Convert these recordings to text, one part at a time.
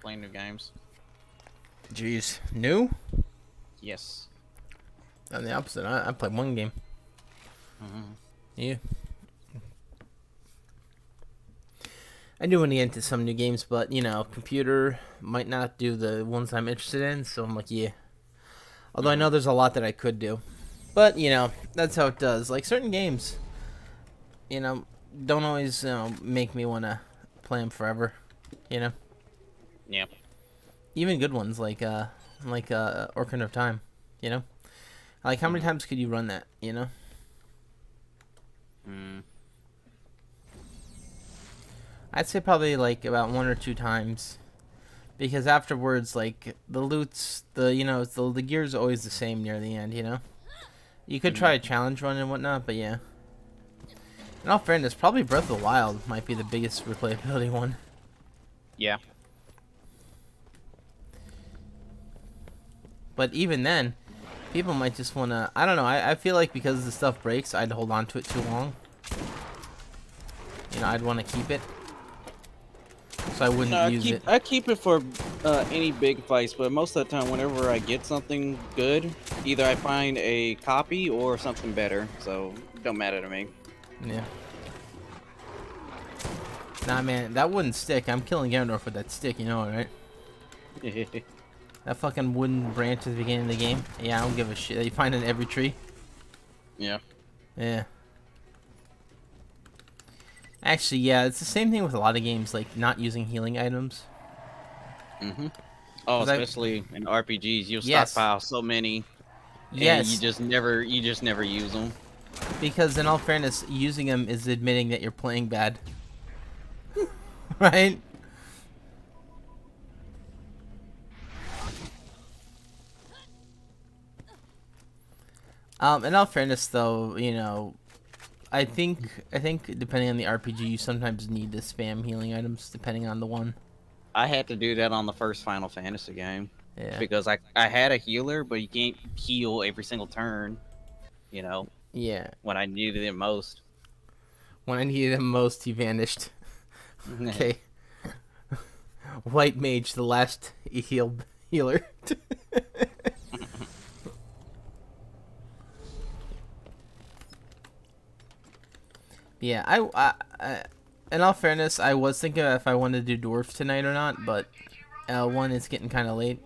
playing new games. Jeez, new? Yes. I'm the opposite. I played one game. Mm-hmm. Yeah. I do want to get into some new games, but you know, computer might not do the ones I'm interested in, so I'm like, yeah. Although I Mm-hmm. know there's a lot that I could do, but you know, that's how it does. Like certain games, you know, don't always make me want to play them forever. You know, Yeah. even good ones like Ocarina of Time. You know, like how many Mm-hmm. times could you run that? You know, Mm. I'd say probably like about 1 or 2 times. Because afterwards, like the loot's the gear's always the same near the end. You know, you could try Mm. a challenge run and whatnot, but yeah. In all fairness, probably Breath of the Wild might be the biggest replayability one. Yeah. But even then, people might just wanna. I don't know. I feel like because the stuff breaks, I'd hold on to it too long. You know, I'd want to keep it, so I No, wouldn't use it. I keep it for any big fights, but most of the time, whenever I get something good, either I find a copy or something better. So it don't matter to me. Yeah. Nah, man, that wouldn't stick. I'm killing Ganondorf with that stick. You know, right? That fucking wooden branch at the beginning of the game. Yeah, I don't give a shit. You find it in every tree. Yeah. Yeah. Actually, yeah, it's the same thing with a lot of games, like not using healing items. Mm-hmm. Oh, 'Cause I, especially in RPGs, you'll yes, stockpile so many, and yes, you just never use them. because in all fairness, using them is admitting that you're playing bad, right? In all fairness, though, you know, I think depending on the RPG, you sometimes need to spam healing items depending on the one. I had to do that on the first Final Fantasy game Yeah, because I had a healer, but you can't heal every single turn. You know, yeah. when I needed it most. When I needed him most, he vanished. Okay, White Mage, the last healer. Yeah, in all fairness, I was thinking if I wanted to do dwarf tonight or not, but one, it's getting kind of late.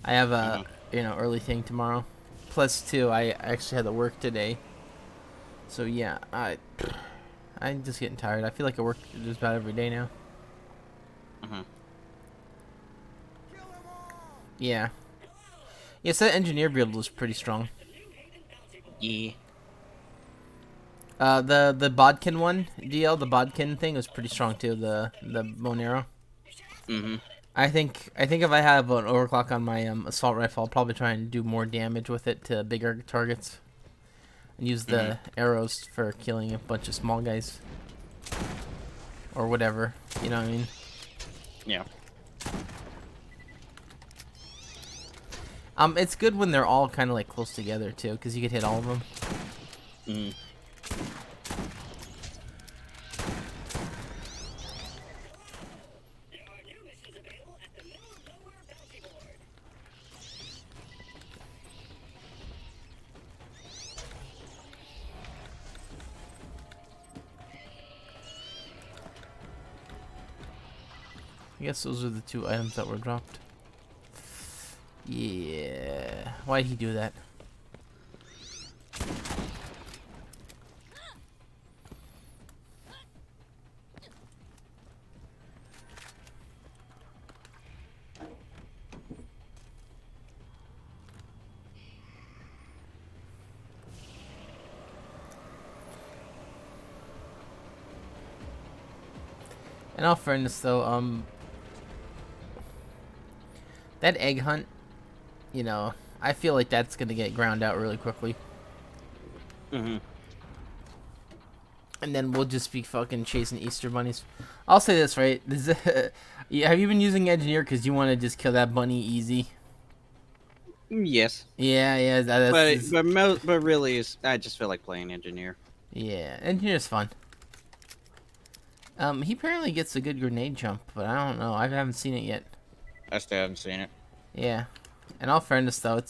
I have a Mhm. early thing tomorrow. Plus two, I actually had to work today. So yeah, I'm just getting tired. I feel like I work just about every day now. Mhm. Yeah. Yes, that engineer build was pretty strong. Yeah. The Bodkin one, the Bodkin thing was pretty strong too. The Monero. Mhm. I think if I have an overclock on my assault rifle, I'll probably try and do more damage with it to bigger targets, and use Mhm. the arrows for killing a bunch of small guys or whatever. You know what I mean? Yeah. It's good when they're all kind of like close together too, because you could hit all of them. Mhm. I guess those are the two items that were dropped. Yeah. Why'd he do that? In all fairness, though, that egg hunt, you know, I feel like that's gonna get ground out really quickly, Mhm. and then we'll just be fucking chasing Easter bunnies. I'll say this right: yeah, have you been using engineer because you want to just kill that bunny easy? Yes. Yeah, yeah, that's But really, is I just feel like playing engineer. yeah. Engineer's fun. He apparently gets a good grenade jump, but I don't know. I haven't seen it yet. I still haven't seen it. Yeah. In all fairness, though,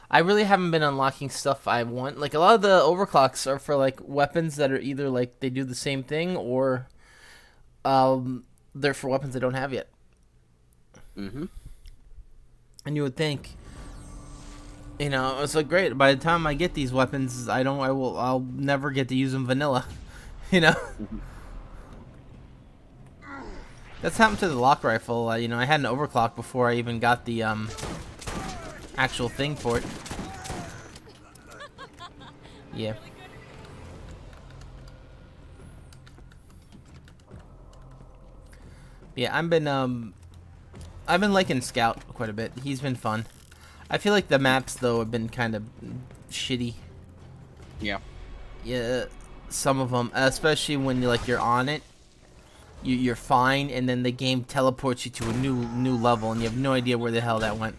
I really haven't been unlocking stuff I want. Like, a lot of the overclocks are for, like, weapons that are either, like, they do the same thing, or they're for weapons I don't have yet. Mm-hmm. And you would think, you know, it's like, great, by the time I get these weapons, I'll never get to use them vanilla. You know? Mm-hmm. That's happened to the lock rifle. You know, I had an overclock before I even got the, actual thing for it. Yeah. Yeah, I've been liking Scout quite a bit. He's been fun. I feel like the maps, though, have been kind of shitty. Yeah. Yeah, some of them, especially when you're on it, you're fine, and then the game teleports you to a new level, and you have no idea where the hell that went.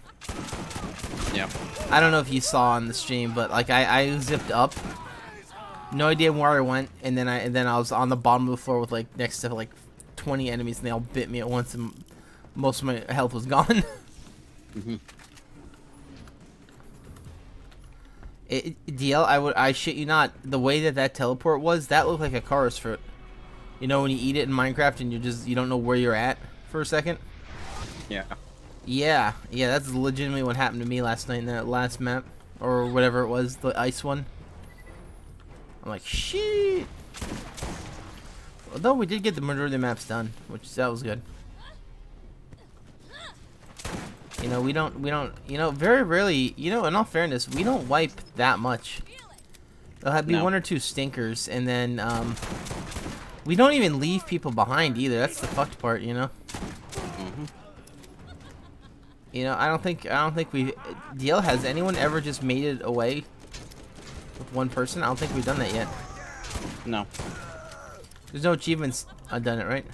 Yeah. I don't know if you saw on the stream, but like I zipped up, no idea where I went, and then I was on the bottom of the floor with like next to like 20 enemies, and they all bit me at once, and most of my health was gone. Mm-hmm. DL, I shit you not, the way that teleport was, that looked like a chorus fruit. You know when you eat it in Minecraft and you don't know where you're at for a second? Yeah. Yeah, that's legitimately what happened to me last night in that last map, or whatever it was, the ice one. I'm like, shit. Although we did get the majority of the maps done, that was good. You know, we don't, you know, very rarely, you know, in all fairness, we don't wipe that much. There'll be one or two stinkers, and then, we don't even leave people behind either. That's the fucked part, you know? Mm-hmm. You know, I don't think DL, has anyone ever just made it away with one person? I don't think we've done that yet. No. There's no achievements done it, right?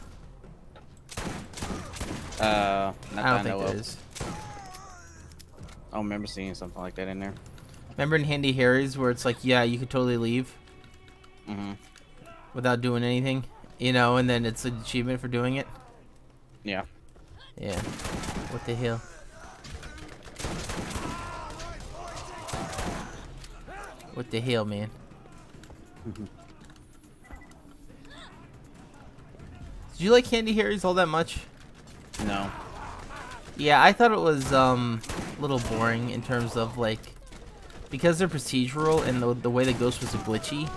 Not I don't think there is. I don't remember seeing something like that in there. Remember in Handy Harry's where it's like, yeah, you could totally leave Mm-hmm. without doing anything, you know, and then it's an achievement for doing it? Yeah. Yeah. What the hell? What the hell, man? Mm-hmm. Did you like Handy Harry's all that much? No. Yeah, I thought it was a little boring in terms of like, because they're procedural and the way the ghost was glitchy,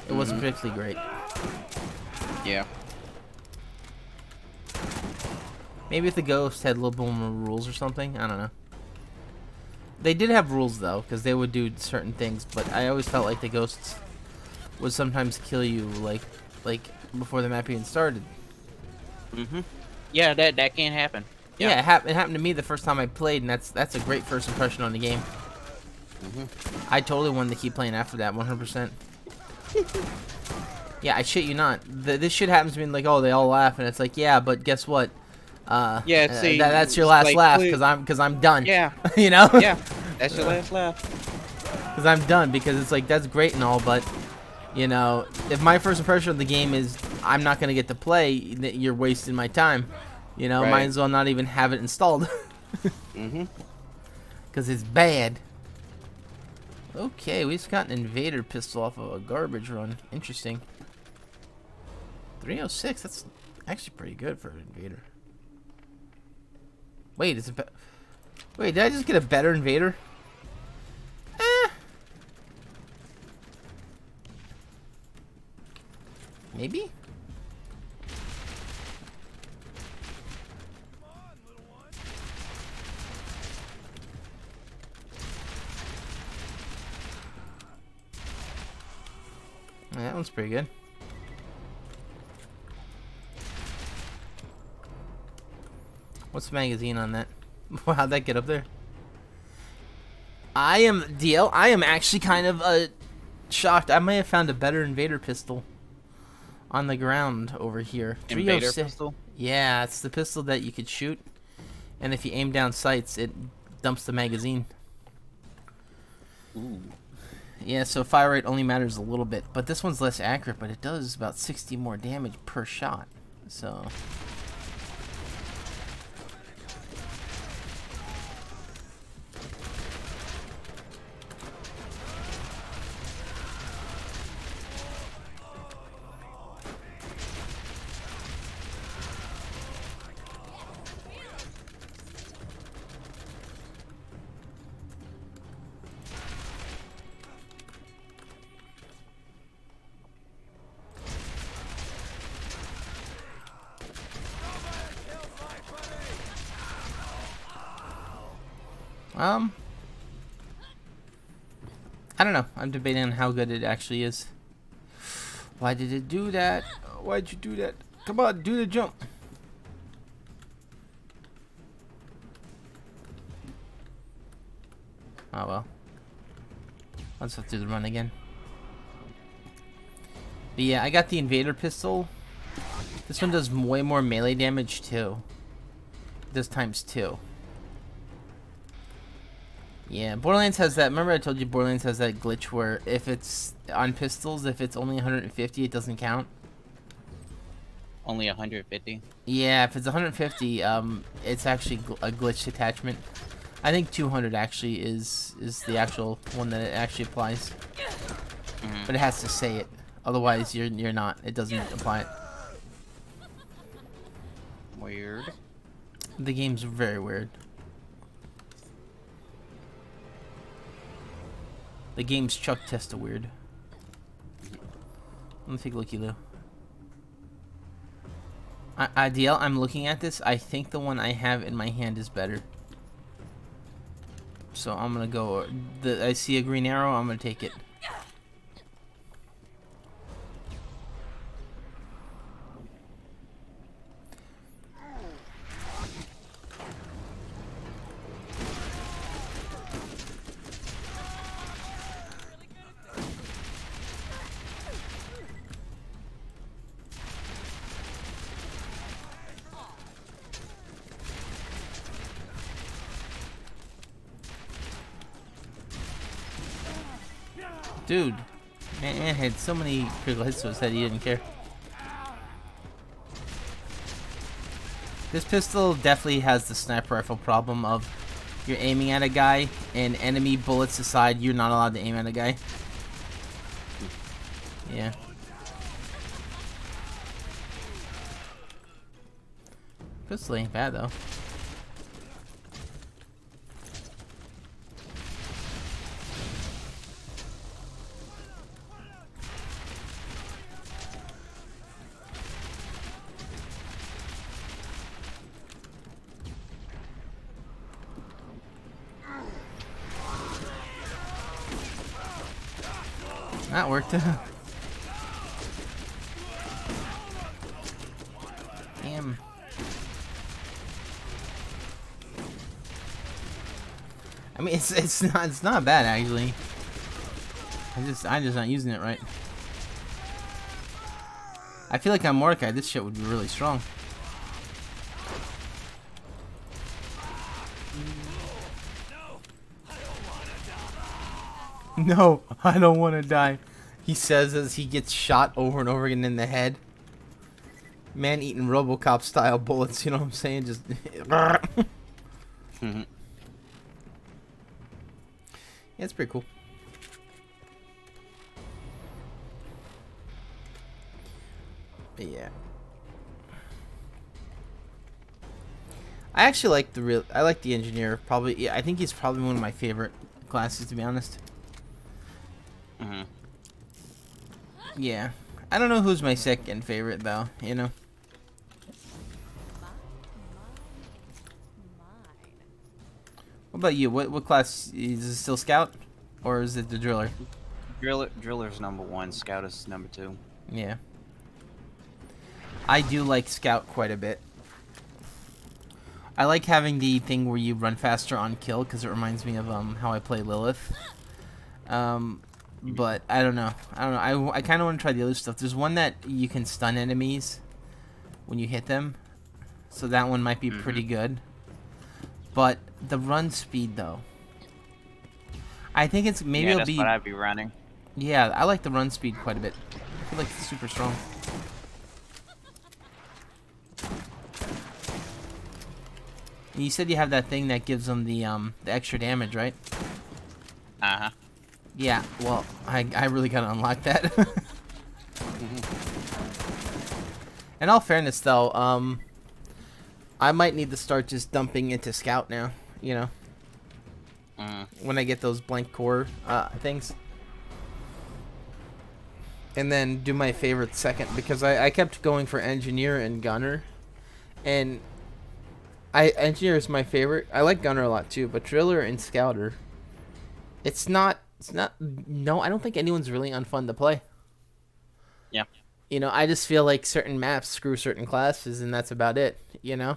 it wasn't particularly great. Yeah. Maybe if the ghost had a little bit more rules or something, I don't know. They did have rules though, because they would do certain things, but I always felt like the ghosts would sometimes kill you like before the map even started. Mm-hmm. Yeah, that can't happen. Yeah, it happened to me the first time I played, and that's a great first impression on the game. Mm-hmm. I totally wanted to keep playing after that, 100%. Yeah, I shit you not. This shit happens to me, like, oh, they all laugh, and it's like, yeah, but guess what? Yeah, see, that's your last like, laugh, because I'm done. Yeah. You know? Yeah, that's your last laugh. Because I'm done, because it's like, that's great and all, but, you know, if my first impression of the game is I'm not going to get to play, you're wasting my time. You know, Right. might as well not even have it installed. Mm-hmm. Because it's bad. Okay, we just got an invader pistol off of a garbage run. Interesting. 306, that's actually pretty good for an invader. Wait, wait, did I just get a better invader? Maybe? That one's pretty good. What's the magazine on that? How'd that get up there? I am actually kind of shocked. I may have found a better invader pistol on the ground over here. Invader 306. pistol? Yeah, it's the pistol that you could shoot, and if you aim down sights, it dumps the magazine. Ooh. Yeah, so fire rate only matters a little bit, but this one's less accurate, but it does about 60 more damage per shot. So I don't know. I'm debating on how good it actually is. Why did it do that? Why'd you do that? Come on, do the jump. Oh well. Let's have to do the run again. But yeah, I got the Invader pistol. This one does way more melee damage too. It does ×2. Yeah, Borderlands has that. Remember I told you Borderlands has that glitch where if it's on pistols, if it's only 150, it doesn't count. Only 150? Yeah, if it's 150, it's actually a glitched attachment. I think 200 actually is the actual one that it actually applies. But it has to say it. Otherwise, you're not. It doesn't apply it. Weird. The game's very weird. The game's Chuck Testa weird. Let me take a looky, Lou. DL, I'm looking at this. I think the one I have in my hand is better. So I'm gonna go. I see a green arrow. I'm gonna take it. Dude, man had so many critical hits to his head he didn't care. This pistol definitely has the sniper rifle problem of you're aiming at a guy and enemy bullets aside, you're not allowed to aim at a guy. Yeah. Pistol ain't bad though. That worked. Damn. I mean, it's not bad actually. I'm just not using it right. I feel like on Mordecai, this shit would be really strong. No, I don't want to die. He says as he gets shot over and over again in the head. Man eating RoboCop style bullets, you know what I'm saying? Just yeah, it's pretty cool. But yeah. I actually like the engineer. Probably, yeah, I think he's probably one of my favorite classes, to be honest. Yeah. I don't know who's my second favorite, though, you know? What about you? What class? Is it still Scout? Or is it the Driller? Driller's #1, Scout is #2. Yeah. I do like Scout quite a bit. I like having the thing where you run faster on kill, because it reminds me of how I play Lilith. But I don't know. I kind of want to try the other stuff. There's one that you can stun enemies when you hit them, so that one might be pretty good. But the run speed, though, I think it's maybe it'll be. That's what I'd be running. Yeah, I like the run speed quite a bit. I feel like it's super strong. You said you have that thing that gives them the extra damage, right? Uh-huh. Yeah, well, I really gotta unlock that. In all fairness, though, I might need to start just dumping into Scout now, you know? When I get those blank core things. And then do my favorite second, because I kept going for Engineer and Gunner. And Engineer is my favorite. I like Gunner a lot too, but Driller and Scouter, it's not. No, I don't think anyone's really unfun to play. Yeah. You know, I just feel like certain maps screw certain classes, and that's about it. You know,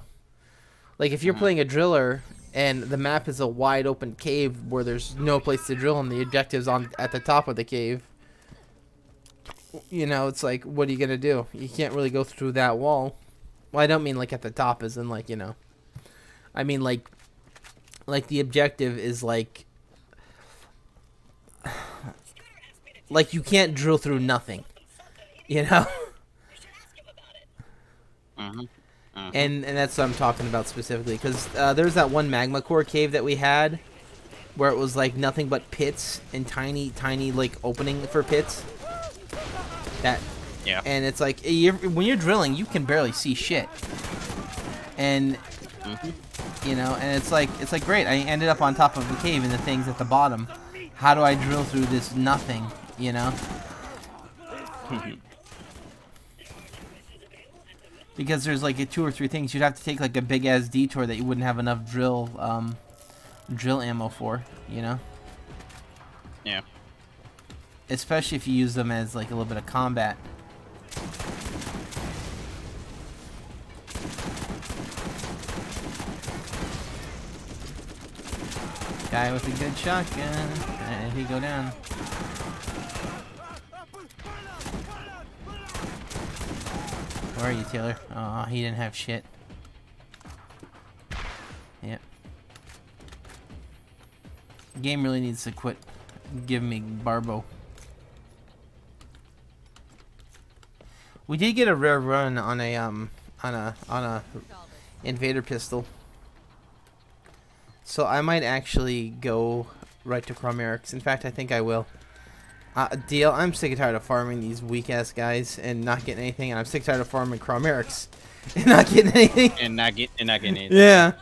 like if you're playing a Driller and the map is a wide open cave where there's no place to drill and the objective's on at the top of the cave. You know, it's like, what are you gonna do? You can't really go through that wall. Well, I don't mean like at the top, as in like, you know. I mean like the objective is like you can't drill through nothing, you know. And that's what I'm talking about specifically, because there's that one magma core cave that we had where it was like nothing but pits and tiny like opening for pits. That Yeah. And it's like when you're drilling, you can barely see shit. And you know, and it's like great. I ended up on top of the cave and the things at the bottom. How do I drill through this nothing? You know. Because there's like 2 or 3 things you'd have to take like a big ass detour that you wouldn't have enough drill ammo for. You know. Yeah. Especially if you use them as like a little bit of combat. Guy with a good shotgun, and he go down. Where are you, Taylor? Oh, he didn't have shit. Yep. The game really needs to quit giving me Barbo. We did get a rare run on a invader pistol. So I might actually go right to Chromerics. In fact, I think I will. Deal. I'm sick and tired of farming these weak ass guys and not getting anything. And I'm sick and tired of farming Chromerics and not getting anything. And not getting anything. Yeah.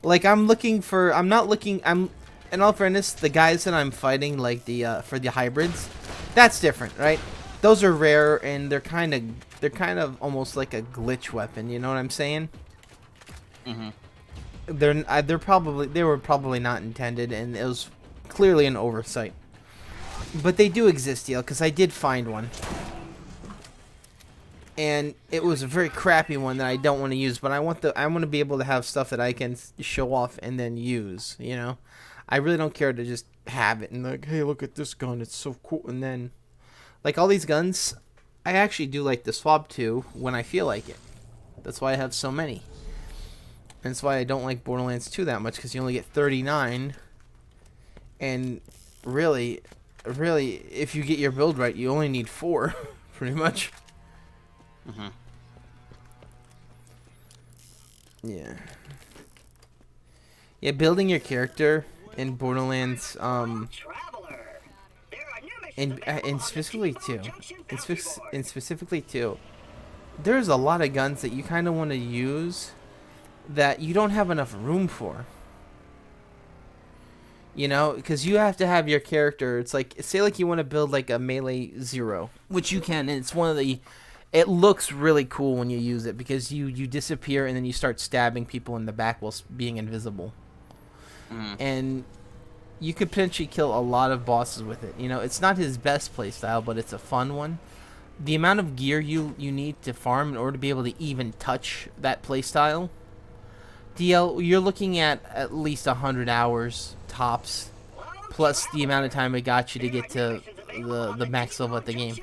Like I'm not looking. In all fairness, the guys that I'm fighting, like for the hybrids, that's different, right? Those are rare and they're kind of almost like a glitch weapon. You know what I'm saying? They were probably not intended, and it was clearly an oversight. But they do exist, because I did find one, and it was a very crappy one that I don't want to use. But I want to be able to have stuff that I can show off and then use. You know, I really don't care to just have it and like, hey, look at this gun, it's so cool. And then, like all these guns, I actually do like the swap to when I feel like it. That's why I have so many. And that's why I don't like Borderlands 2 that much, because you only get 39. And really, if you get your build right, you only need 4, pretty much. Yeah. Yeah, building your character in Borderlands, and specifically too, there's a lot of guns that you kind of want to use that you don't have enough room for. You know, because you have to have your character. It's like, say like you want to build like a melee 0, which you can, and it's one of the, it looks really cool when you use it, because you disappear and then you start stabbing people in the back while being invisible. And you could potentially kill a lot of bosses with it. You know, it's not his best playstyle, but it's a fun one. The amount of gear you need to farm in order to be able to even touch that playstyle, DL, you're looking at least 100 hours tops, plus the amount of time it got you to get to the max level at the game.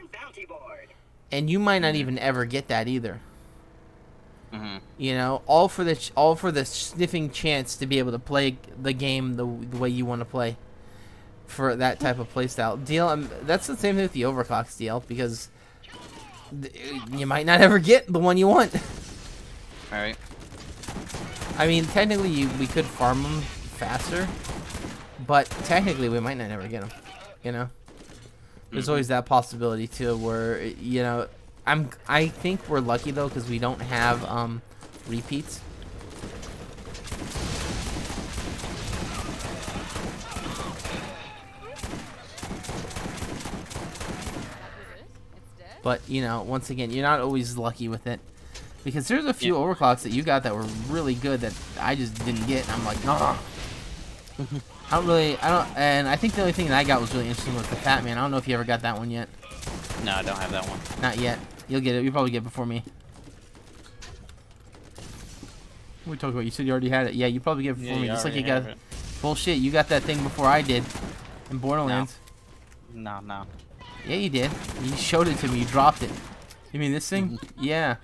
And you might not even ever get that either. You know, all for the sniffing chance to be able to play the game the way you want to play for that type of playstyle. DL, that's the same thing with the overclocks, DL, because you might not ever get the one you want. All right. I mean, technically, we could farm them faster, but technically, we might not ever get them. You know, there's always that possibility too, where you know, I think we're lucky though, because we don't have repeats. But you know, once again, you're not always lucky with it. Because there's a few overclocks that you got that were really good that I just didn't get, and I'm like, nah. And I think the only thing that I got was really interesting was the Fat Man. I don't know if you ever got that one yet. No, I don't have that one. Not yet. You'll get it. You'll probably get it before me. What are we talking about? You said you already had it. Yeah, you probably get it before me. Just like you got it. Bullshit, you got that thing before I did in Borderlands. No. Yeah, you did. You showed it to me. You dropped it. You mean this thing? Yeah.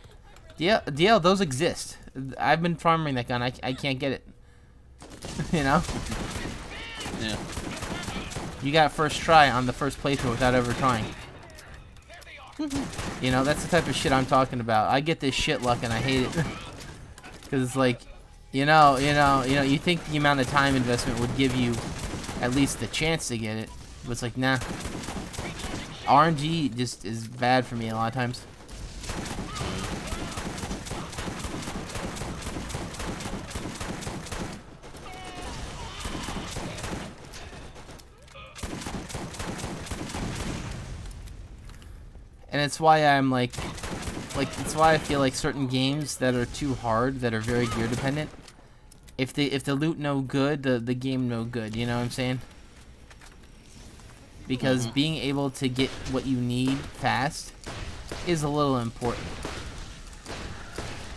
DL, those exist. I've been farming that gun. I can't get it. You know? Yeah. You got first try on the first playthrough without ever trying. You know, that's the type of shit I'm talking about. I get this shit luck and I hate it. Because it's like, you think the amount of time investment would give you at least the chance to get it. But it's like, nah. RNG just is bad for me a lot of times. And it's why I'm like it's why I feel like certain games that are too hard, that are very gear dependent, if the loot no good, the game no good, you know what I'm saying? Because being able to get what you need fast is a little important.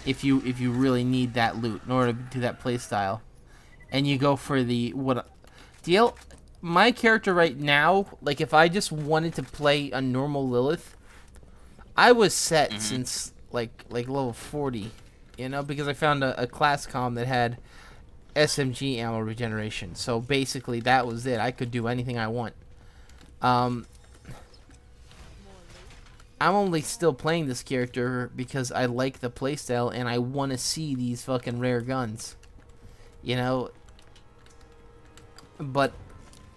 If you really need that loot in order to do that play style. And you go for the my character right now, like if I just wanted to play a normal Lilith, I was set since like level 40, you know, because I found a class comm that had SMG ammo regeneration. So basically that was it. I could do anything I want. I'm only still playing this character because I like the playstyle and I want to see these fucking rare guns, you know. But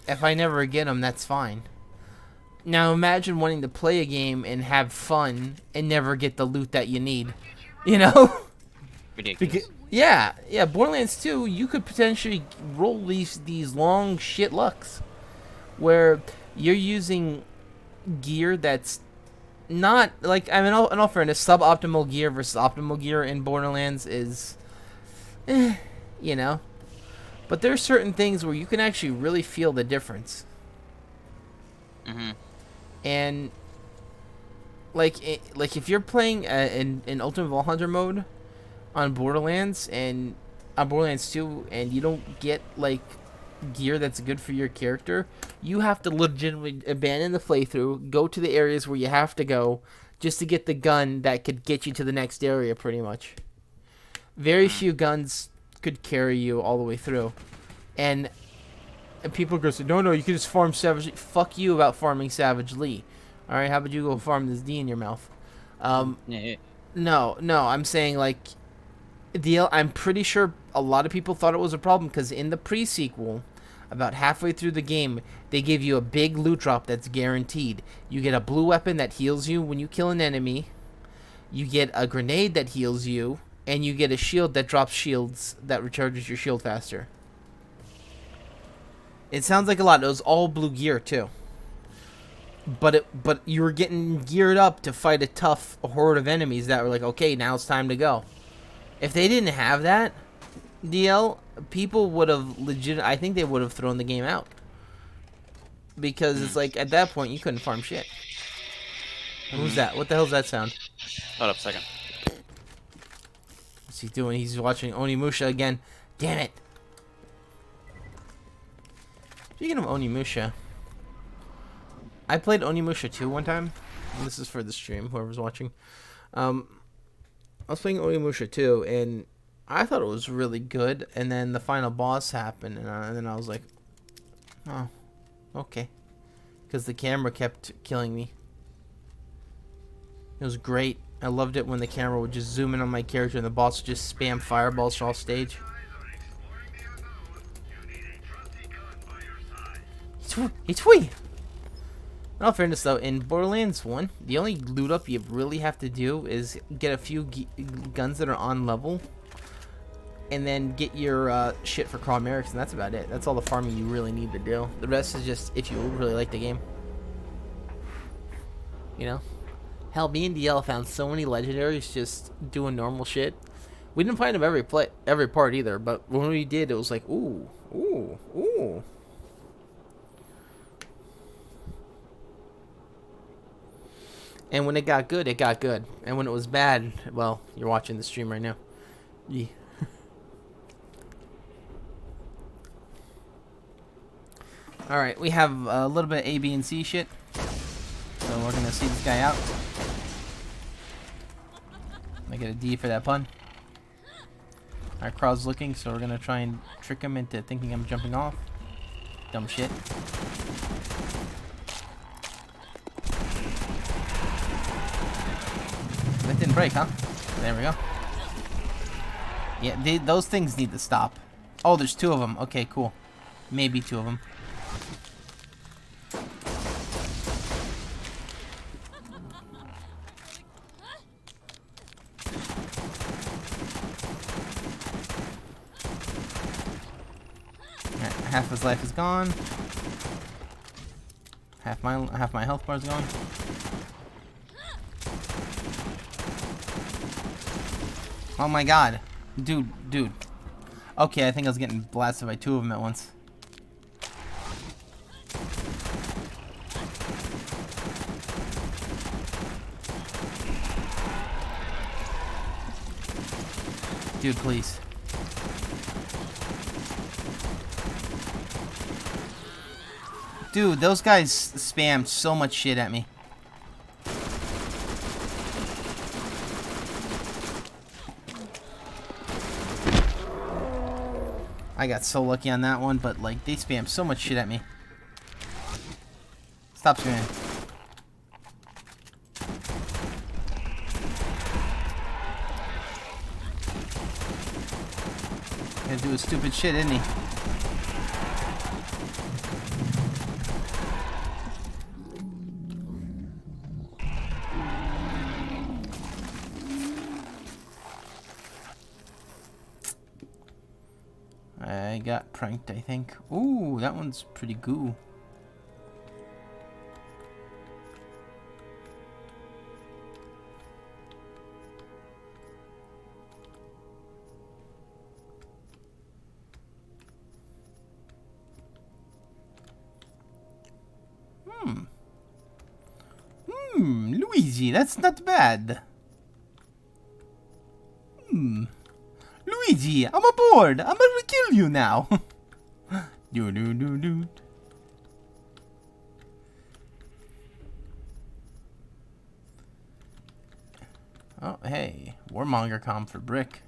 if I never get them, that's fine. Now imagine wanting to play a game and have fun and never get the loot that you need, you know? Ridiculous. Yeah, Borderlands 2, you could potentially roll these long shit lucks where you're using gear that's not, like, I mean, in all fairness, suboptimal gear versus optimal gear in Borderlands is, you know? But there's certain things where you can actually really feel the difference. And like if you're playing in Ultimate Vault Hunter mode on Borderlands and on Borderlands 2 and you don't get like gear that's good for your character, you have to legitimately abandon the playthrough, go to the areas where you have to go just to get the gun that could get you to the next area pretty much. Very few guns could carry you all the way through. And people go say, no, you can just farm savagely. Fuck you about farming savagely. Alright, how about you go farm this D in your mouth? No, I'm saying like, I'm pretty sure a lot of people thought it was a problem because in the pre-sequel, about halfway through the game, they give you a big loot drop that's guaranteed. You get a blue weapon that heals you when you kill an enemy. You get a grenade that heals you. And you get a shield that drops shields that recharges your shield faster. It sounds like a lot. It was all blue gear too. But you were getting geared up to fight a tough horde of enemies that were like, okay, now it's time to go. If they didn't have that, DL, people would have I think they would have thrown the game out. Because it's like, at that point, you couldn't farm shit. Who's that? What the hell's that sound? Hold up a second. What's he doing? He's watching Onimusha again. Damn it. Speaking of Onimusha, I played Onimusha 2 one time. And this is for the stream, whoever's watching. I was playing Onimusha 2, and I thought it was really good. And then the final boss happened, and then I was like, oh, okay. Because the camera kept killing me. It was great. I loved it when the camera would just zoom in on my character and the boss would just spam fireballs off stage. It's we. In all fairness though, in Borderlands 1, the only loot up you really have to do is get a few guns that are on level. And then get your shit for Crawl Merrick's, and that's about it. That's all the farming you really need to do. The rest is just if you really like the game. You know? Hell, me and DL found so many legendaries just doing normal shit. We didn't find them every part either, but when we did, it was like, ooh, ooh, ooh. And when it got good, it got good. And when it was bad, well, you're watching the stream right now. Yeah. Alright, we have a little bit of A, B, and C shit. So we're going to see this guy out. I get a D for that pun. Our crowd's looking, so we're going to try and trick him into thinking I'm jumping off. Dumb shit. That didn't break, huh? There we go. Yeah, those things need to stop. Oh, there's two of them. Okay, cool. Maybe two of them. Alright, half his life is gone. Half my health bar is gone. Oh my god. Dude. Okay, I think I was getting blasted by two of them at once. Dude, please. Dude, those guys spammed so much shit at me. I got so lucky on that one, but like they spam so much shit at me. Stop spamming. Gonna do his stupid shit, isn't he? I got pranked, I think. Ooh, that one's pretty goo. Luigi, that's not bad. Luigi, I'm aboard. I'm gonna kill you now. Do. Oh, hey. Warmonger comm for brick.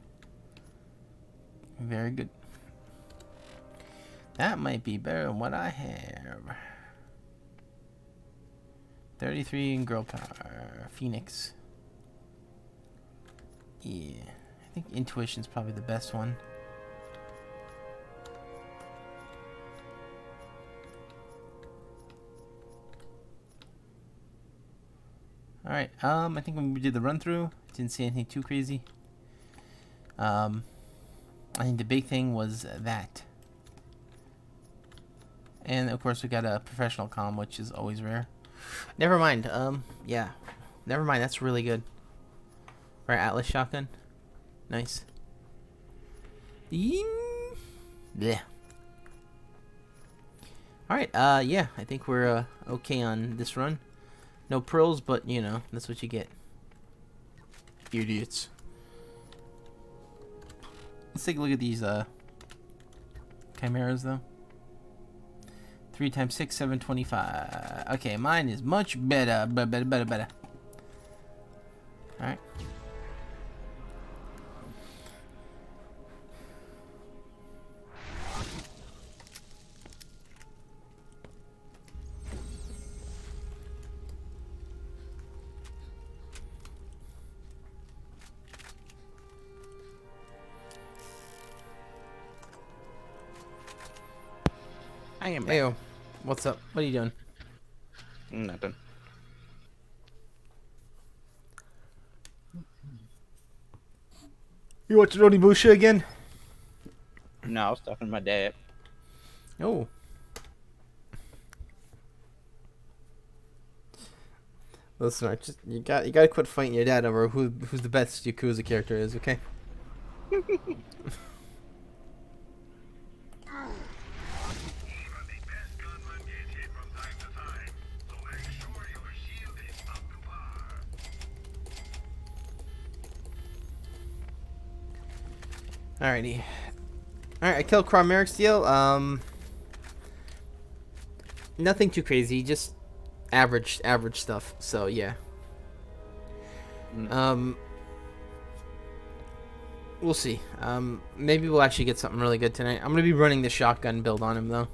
Very good. That might be better than what I have. 33 in girl power. Phoenix. Yeah. I think intuition's probably the best one. Alright, I think when we did the run through, didn't see anything too crazy. I think the big thing was that. And of course we got a professional comm, which is always rare. Never mind, yeah. Never mind, that's really good. Right, Atlas shotgun. Nice. Yeah. Alright, yeah, I think we're okay on this run. No pearls, but you know, that's what you get. Idiots. Let's take a look at these chimeras though. 3 times 6, 725. Okay, mine is much better. Better. Alright. I am back. Heyo, what's up? What are you doing? Nothing. You watching Onimusha again? No, I was talking to my dad. Oh. Listen, just you gotta quit fighting your dad over who's the best Yakuza character is, okay? Alrighty. Alright, I killed Chromeric's deal. Nothing too crazy, just average stuff. So yeah. We'll see. Maybe we'll actually get something really good tonight. I'm gonna be running the shotgun build on him though,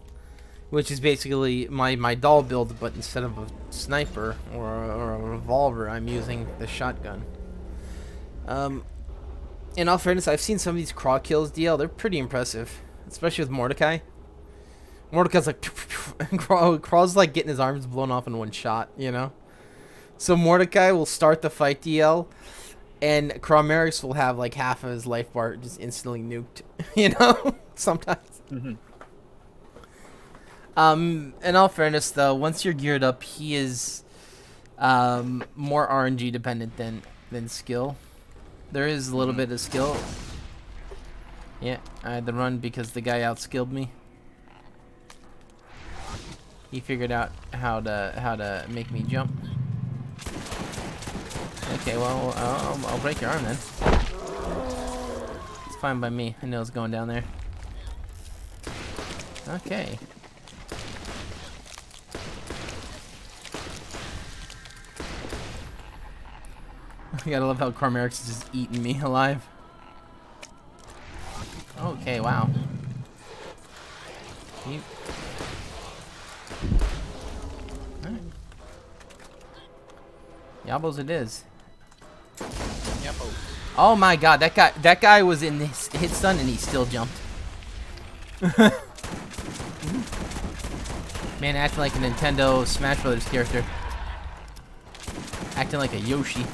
which is basically my doll build, but instead of a sniper or a revolver, I'm using the shotgun. In all fairness, I've seen some of these craw kills, DL. They're pretty impressive, especially with Mordecai. Mordecai's like, and Craw's like getting his arms blown off in one shot, you know? So Mordecai will start the fight, DL, and Chromerix will have like half of his life bar just instantly nuked, you know? Sometimes. Mm-hmm. In all fairness, though, once you're geared up, he is more RNG dependent than skill. There is a little bit of skill. Yeah, I had to run because the guy outskilled me. He figured out how to make me jump. Okay, well, I'll break your arm then. It's fine by me. I know it's going down there. Okay. I gotta love how Chromerix is just eating me alive. Okay, wow. Alright. Yabos it is. Yabos. Oh my god, that guy was in this hit stun and he still jumped. Man, acting like a Nintendo Smash Brothers character. Acting like a Yoshi.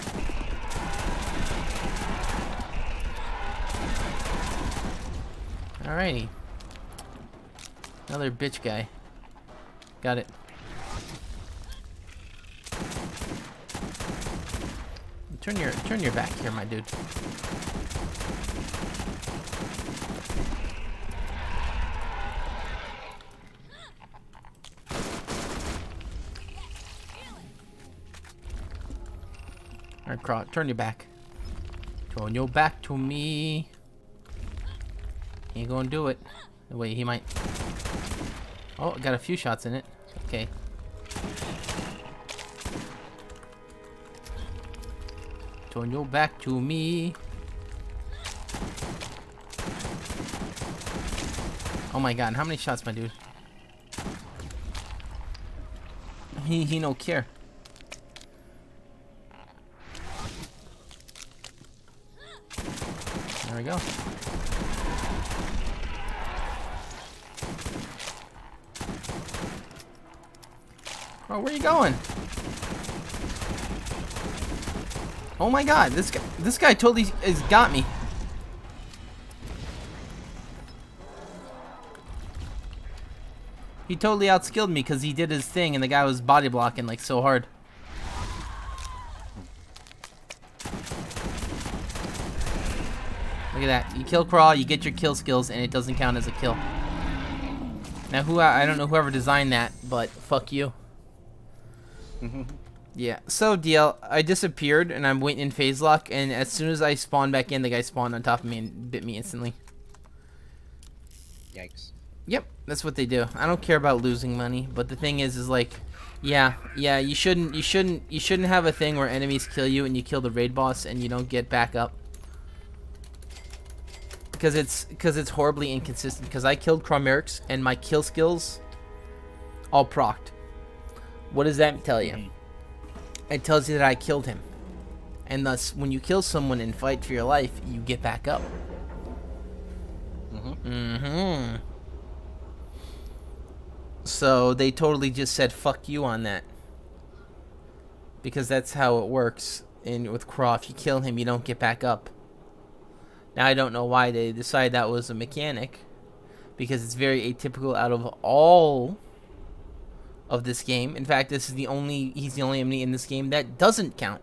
Alrighty. Another bitch guy. Got it. Turn your back here, my dude. Alright, Craw, turn your back. Turn your back to me. He ain't gonna do it. Wait, he might. Oh, got a few shots in it. Okay. Turn your back to me. Oh my god, how many shots, my dude? He no care. There we go. Oh, where are you going? Oh my god, this guy totally has got me. He totally outskilled me because he did his thing and the guy was body blocking like so hard. Look at that. You kill Crawl, you get your kill skills, and it doesn't count as a kill. Now, I don't know whoever designed that, but fuck you. Yeah, so DL, I disappeared and I'm waiting in phase lock, and as soon as I spawned back in, the guy spawned on top of me and bit me instantly. Yikes. Yep, that's what they do. I don't care about losing money, but the thing is like, yeah, you shouldn't have a thing where enemies kill you and you kill the raid boss and you don't get back up. Because it's horribly inconsistent. Because I killed Chromerix and my kill skills all procced. What does that tell you? It tells you that I killed him. And thus, when you kill someone and fight for your life, you get back up. So they totally just said fuck you on that. Because that's how it works with Craw. If you kill him, you don't get back up. Now, I don't know why they decided that was a mechanic. Because it's very atypical out of all of this game. In fact, he's the only enemy in this game that doesn't count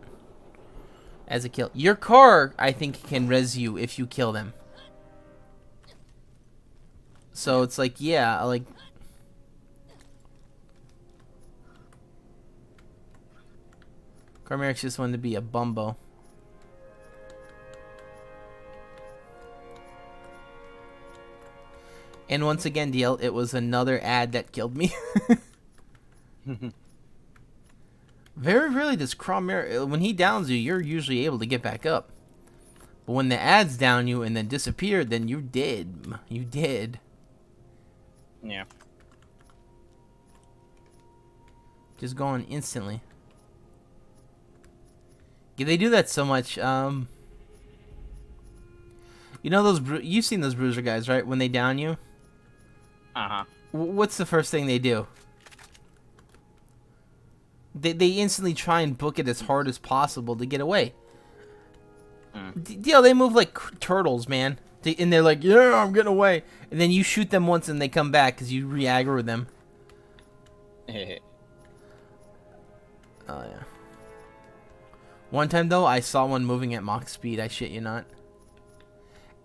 as a kill. Your car, I think, can res you if you kill them. So it's like, yeah, like... Carmeric's just wanted to be a bumbo. And once again, DL, it was another ad that killed me. Very rarely does Crommer, when he downs you, you're usually able to get back up. But when the ads down you and then disappear, then you're dead. You dead. Yeah. Just gone instantly. Yeah, they do that so much. You know those, you've seen those bruiser guys, right? When they down you. Uh-huh. What's the first thing they do? They instantly try and book it as hard as possible to get away. They move like turtles, man. And they're like, yeah, I'm getting away. And then you shoot them once and they come back because you re-aggro them. Oh, yeah. One time, though, I saw one moving at Mach speed. I shit you not.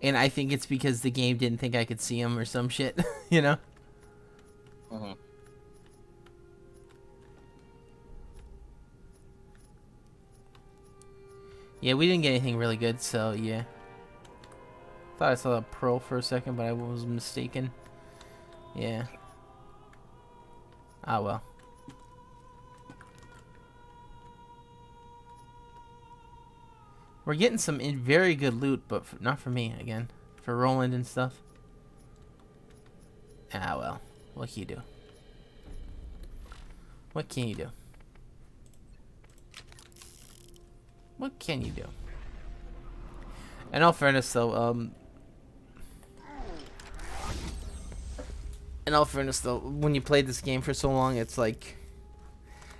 And I think it's because the game didn't think I could see him or some shit, you know? Uh-huh. Yeah, we didn't get anything really good, so yeah. Thought I saw a pearl for a second, but I was mistaken. Yeah. Ah, well. We're getting some very good loot, but not for me, again. For Roland and stuff. Ah, well. What can you do? What can you do? What can you do? In all fairness, though, when you play this game for so long, it's like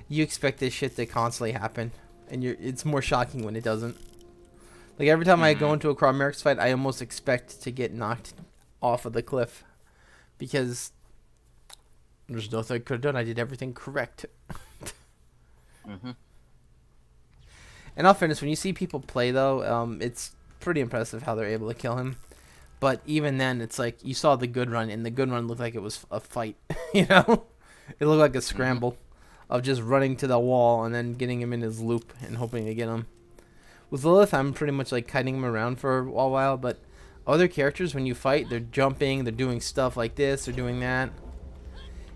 you expect this shit to constantly happen, and it's more shocking when it doesn't. Like every time I go into a Crommeric's fight, I almost expect to get knocked off of the cliff because there's nothing I could have done. I did everything correct. In all fairness, when you see people play, though, it's pretty impressive how they're able to kill him. But even then, it's like you saw the good run, and the good run looked like it was a fight. You know, it looked like a scramble of just running to the wall and then getting him in his loop and hoping to get him. With Lilith, I'm pretty much like kiting him around for a while, but other characters, when you fight, they're jumping, they're doing stuff like this, they're doing that.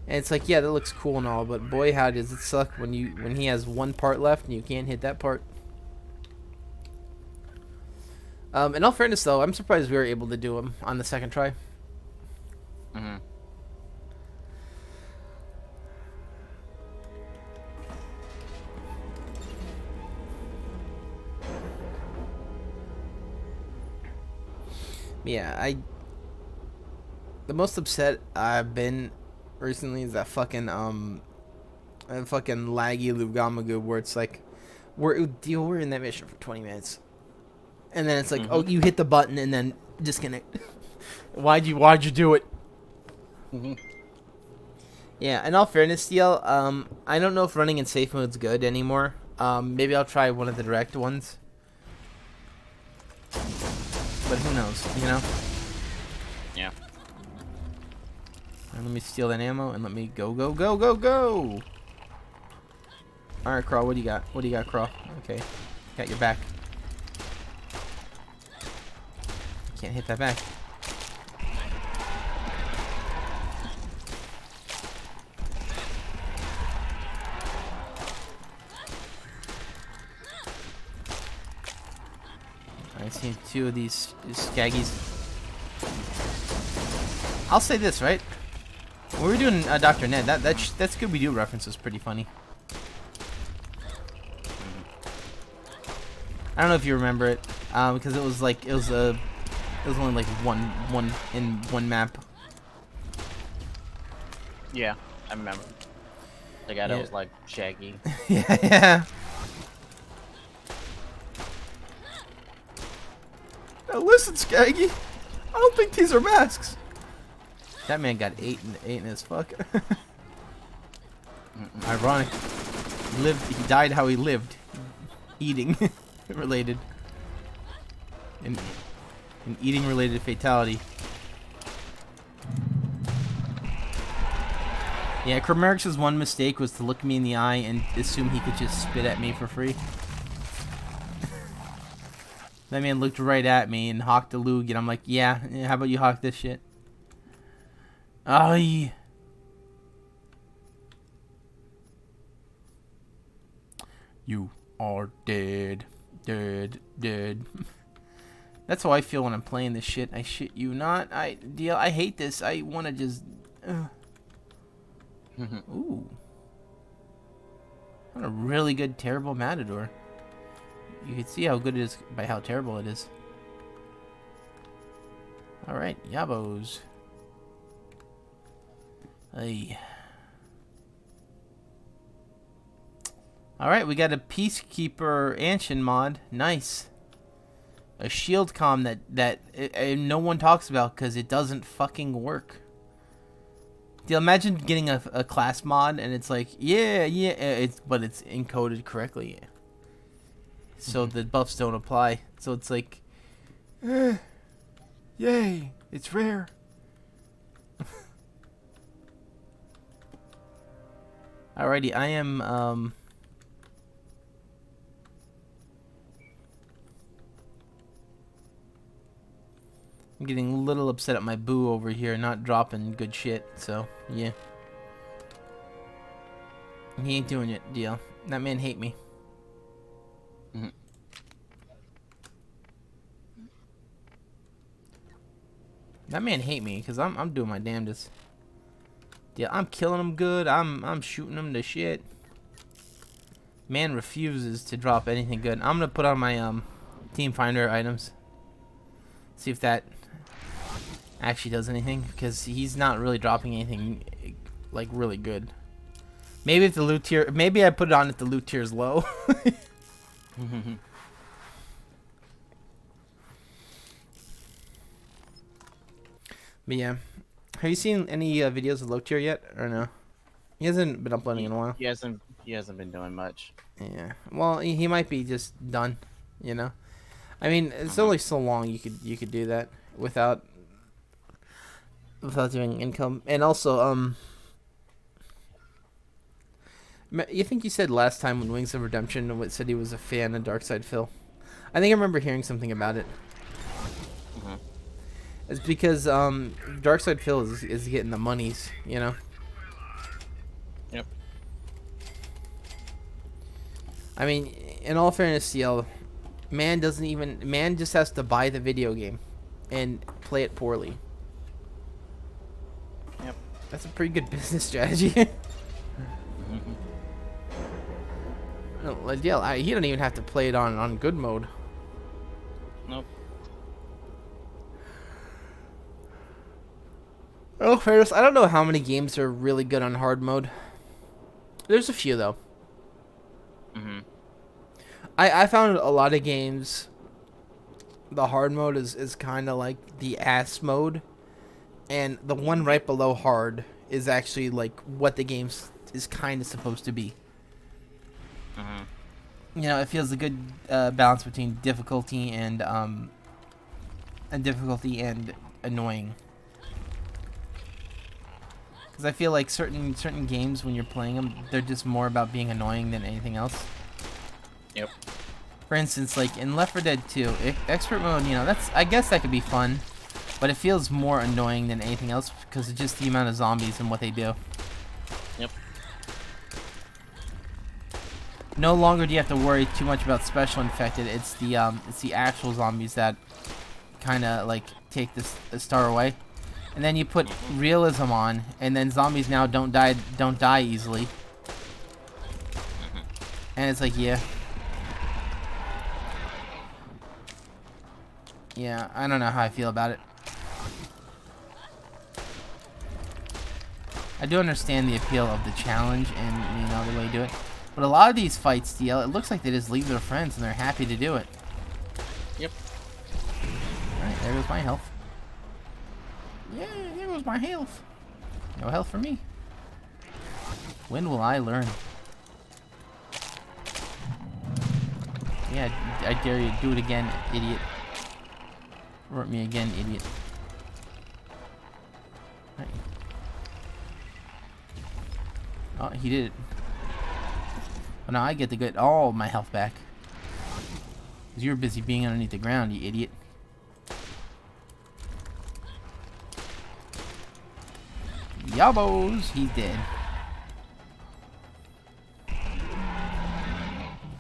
And it's like, yeah, that looks cool and all, but boy, how does it suck when he has one part left and you can't hit that part. In all fairness, though, I'm surprised we were able to do him on the second try. Yeah, the most upset I've been recently is that fucking laggy Lugamagu where it's like we're in that mission for 20 minutes. And then it's like, oh, you hit the button and then disconnect. Why'd you do it? Yeah, in all fairness, DL, I don't know if running in safe mode's good anymore. Maybe I'll try one of the direct ones. But who knows, you know? Yeah. Right, let me steal that ammo and let me go. Alright, Craw, what do you got? What do you got, Craw? Okay. Got your back. Can't hit that back. I see two of these skaggies. I'll say this, right? When we were doing Dr. Ned, that Scooby-Doo reference was pretty funny. I don't know if you remember it, because it was only like one map. Yeah, I remember. The guy that was like Shaggy. Yeah. Now listen, Skaggy. I don't think these are masks. That man got eight in his fuck. Ironic. He died how he lived. Eating related. An eating related fatality. Yeah, Kramerix's one mistake was to look me in the eye and assume he could just spit at me for free. That man looked right at me and hawked a lug, and I'm like, yeah, how about you hawk this shit? Aye. You are dead. Dead. Dead. That's how I feel when I'm playing this shit. I shit you not. I hate this. I want to just... Ooh. What a really good, terrible Matador. You can see how good it is by how terrible it is. Alright, yabos. Hey. Alright, we got a Peacekeeper Anshin mod. Nice. A shield comm that no one talks about because it doesn't fucking work. Imagine getting a class mod and it's like, yeah, but it's encoded correctly. So the buffs don't apply. So it's like, yay, it's rare. Alrighty, I am, I'm getting a little upset at my boo over here not dropping good shit, so, yeah. He ain't doing it, deal. That man hate me. That man hate me because I'm doing my damnedest. Yeah, I'm killing him good. I'm shooting him to shit. Man refuses to drop anything good. I'm gonna put on my team finder items. See if that actually does anything, because he's not really dropping anything like really good. Maybe if the loot tier, maybe I put it on if the loot tier is low. But yeah, have you seen any videos of low tier yet, or no? He hasn't been uploading in a while. He hasn't been doing much. Yeah, well, he might be just done, you know. I mean, it's only so long you could do that without doing income. And also, you think you said last time when Wings of Redemption said he was a fan of Darkside Phil? I think I remember hearing something about it. It's because Darkside Phil is getting the monies, you know. Yep. I mean, in all fairness, CL, man just has to buy the video game and play it poorly. Yep. That's a pretty good business strategy. Yeah, he don't even have to play it on good mode. Nope. Oh, fairness, I don't know how many games are really good on hard mode. There's a few though. I found a lot of games, the hard mode is kind of like the ass mode, and the one right below hard is actually like what the game is kind of supposed to be. You know, it feels a good balance between difficulty and annoying. Because I feel like certain games, when you're playing them, they're just more about being annoying than anything else. Yep. For instance, like in Left 4 Dead 2, expert mode, you know, I guess that could be fun, but it feels more annoying than anything else because of just the amount of zombies and what they do. Yep. No longer do you have to worry too much about special infected. It's the actual zombies that kind of like take the star away. And then you put realism on, and then zombies now don't die easily. And it's like, yeah, I don't know how I feel about it. I do understand the appeal of the challenge and, you know, the way you do it. But a lot of these fights, DL, it looks like they just leave their friends and they're happy to do it. Yep. Alright, there goes my health. Yeah, there goes my health. No health for me. When will I learn? Yeah, I dare you. Do it again, idiot. Hurt me again, idiot. Right. Oh, he did it. Well, now I get to get all my health back. Because you're busy being underneath the ground, you idiot. Yabos! He's dead.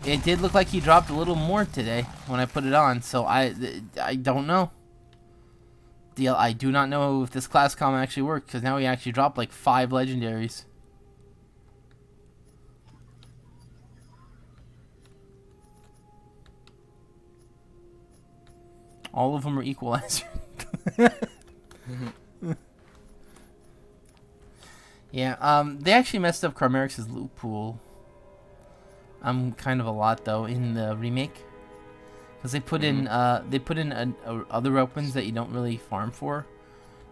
It did look like he dropped a little more today when I put it on, so I don't know. I do not know if this class comm actually worked, because now he actually dropped like 5 legendaries. All of them are equalizer. Yeah, they actually messed up Carmerix's loot pool. Kind of a lot though in the remake, because they put in other weapons that you don't really farm for,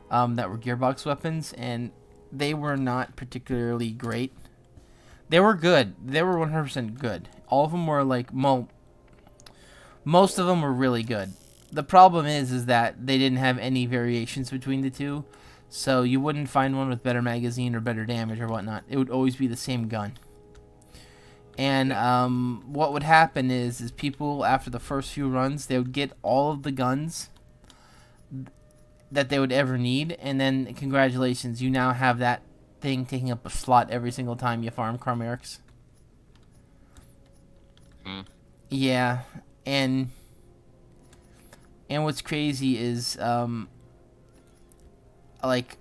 that were gearbox weapons, and they were not particularly great. They were good. They were 100% good. All of them were like most of them were really good. The problem is that they didn't have any variations between the two, so you wouldn't find one with better magazine or better damage or whatnot. It would always be the same gun. And what would happen is people, after the first few runs, they would get all of the guns that they would ever need, and then congratulations, you now have that thing taking up a slot every single time you farm Carmerix. Yeah, and what's crazy is like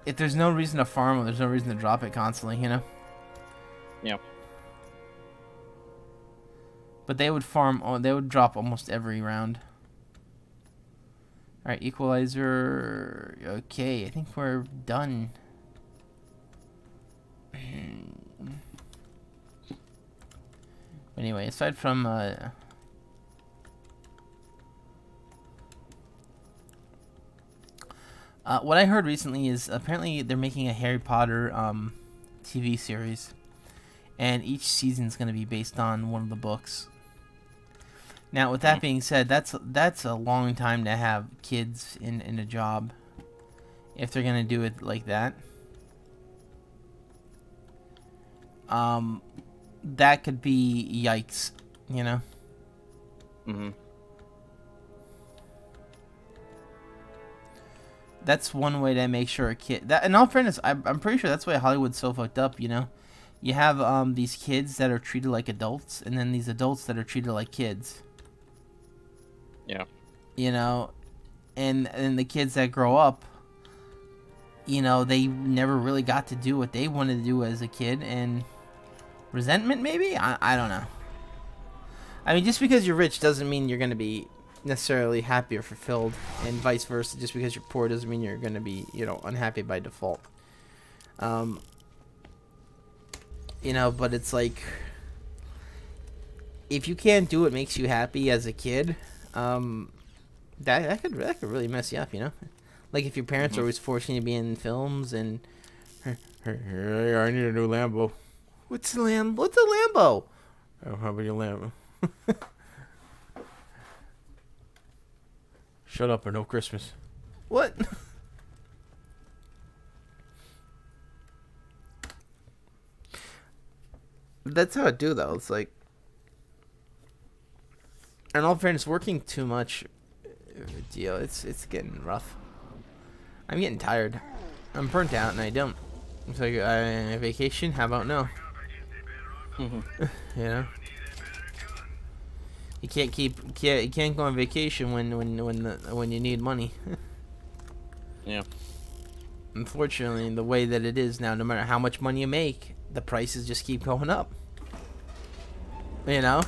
if there's no reason to farm, there's no reason to drop it constantly, you know? Yeah. But they would farm, they would drop almost every round. Alright, equalizer. Okay, I think we're done. Anyway, aside from what I heard recently is apparently they're making a Harry Potter TV series, and each season's going to be based on one of the books. Now, with that being said, that's a long time to have kids in a job if they're going to do it like that. That could be yikes, you know? That's one way to make sure a kid... That, in all fairness, I'm pretty sure that's why Hollywood's so fucked up, you know? You have these kids that are treated like adults, and then these adults that are treated like kids. Yeah. You know? And the kids that grow up, you know, they never really got to do what they wanted to do as a kid, and... resentment, maybe? I don't know. I mean, just because you're rich doesn't mean you're going to be necessarily happy or fulfilled, and vice versa. Just because you're poor doesn't mean you're going to be, you know, unhappy by default. You know, but it's like, if you can't do what makes you happy as a kid, that could really mess you up, you know? Like if your parents are always forcing you to be in films and, hey, I need a new Lambo. What's a Lambo? Oh, how about your Lambo? Shut up or no Christmas. What? That's how I do though. It's like, in all fairness, working too much, deal. It's getting rough. I'm getting tired. I'm burnt out, and I don't. It's like vacation. How about no? You know, you can't go on vacation when you need money. Yeah. Unfortunately, the way that it is now, no matter how much money you make, the prices just keep going up. You know,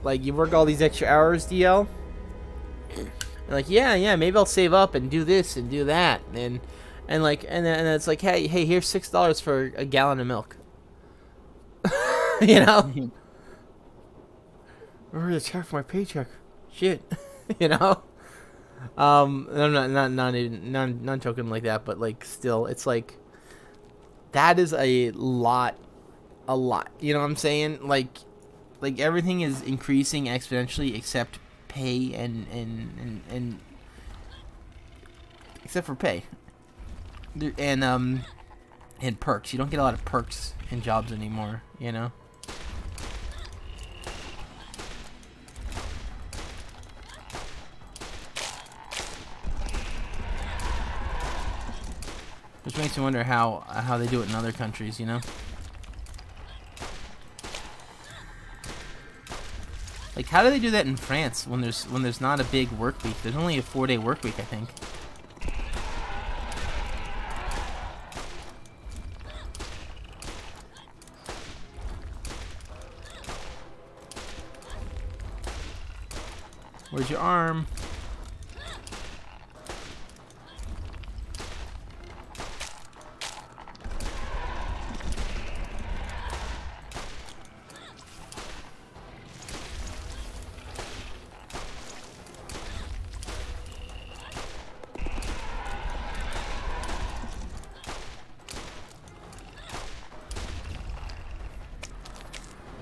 like you work all these extra hours, DL. You're like, yeah, maybe I'll save up and do this and do that, and then it's like, hey, here's $6 for a gallon of milk. You know, or the check for my paycheck. Shit, you know. I'm not joking like that, but like still, it's like That is a lot. A lot. You know what I'm saying? Like everything is increasing exponentially except pay and except for pay. And perks. You don't get a lot of perks in jobs anymore, you know? Which makes me wonder how they do it in other countries, you know? Like, how do they do that in France when there's not a big work week? There's only a 4-day work week, I think. Where's your arm?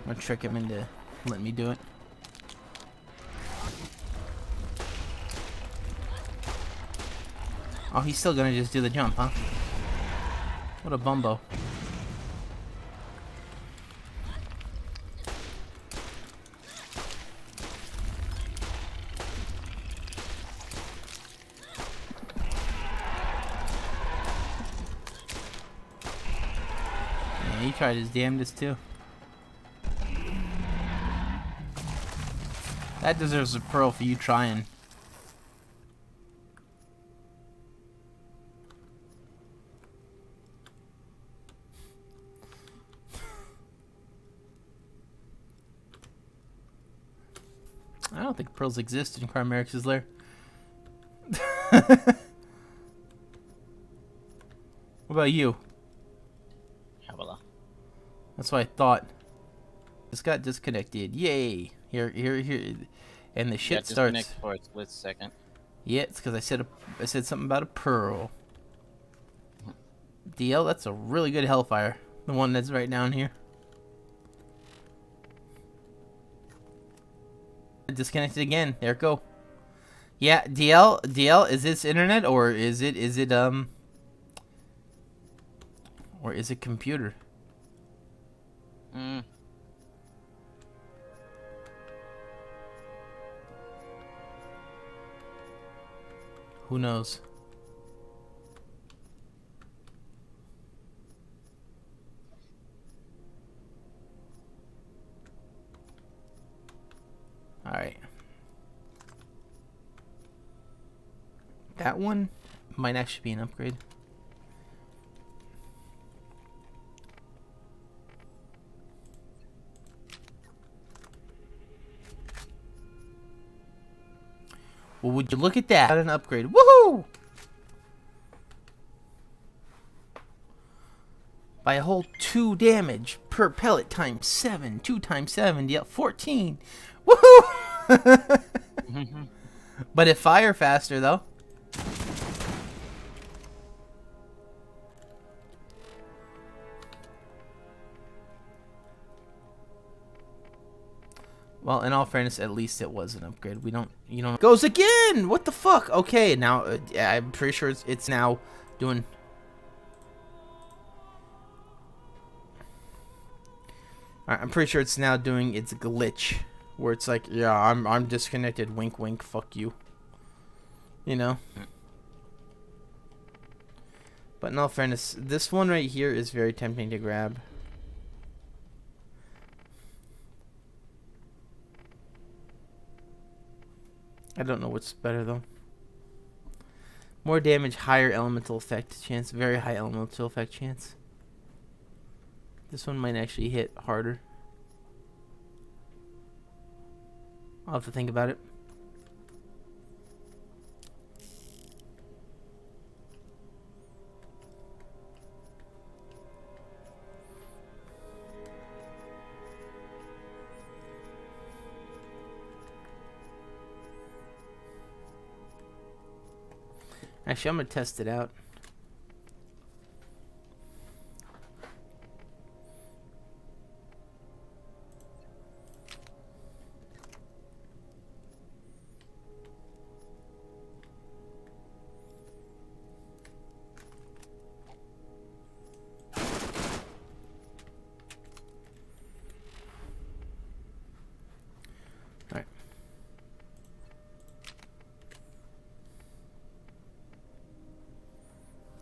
I'm gonna trick him into letting me do it. Oh, he's still gonna just do the jump, huh? What a bumbo. Yeah, he tried his damnedest too. That deserves a pearl for you trying. I don't think pearls exist in Crimerix's lair. What about you? That's what I thought. This got disconnected. Yay! Here, and the shit starts. Disconnect for a split second. Yeah, it's because I said something about a pearl. DL, that's a really good Hellfire. The one that's right down here. Disconnected again. There it go. Yeah, DL, is this internet or is it computer? Who knows? Alright. That one might actually be an upgrade. Well, would you look at that? Got an upgrade. Woohoo! By a whole 2 damage per pellet times 7. 2 times 7, yeah, 14. Woohoo! But it fire faster though. Well, in all fairness, at least it was an upgrade. You don't goes again. What the fuck? Okay, now I'm pretty sure it's now doing. I'm pretty sure it's now doing its glitch, where it's like, yeah, I'm disconnected. Wink, wink. Fuck you. You know. But in all fairness, this one right here is very tempting to grab. I don't know what's better though. More damage, higher elemental effect chance, very high elemental effect chance. This one might actually hit harder. I'll have to think about it. Actually, I'm gonna test it out.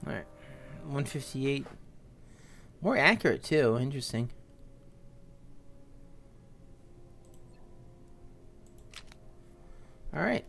Alright. 158. More accurate, too. Interesting. Alright.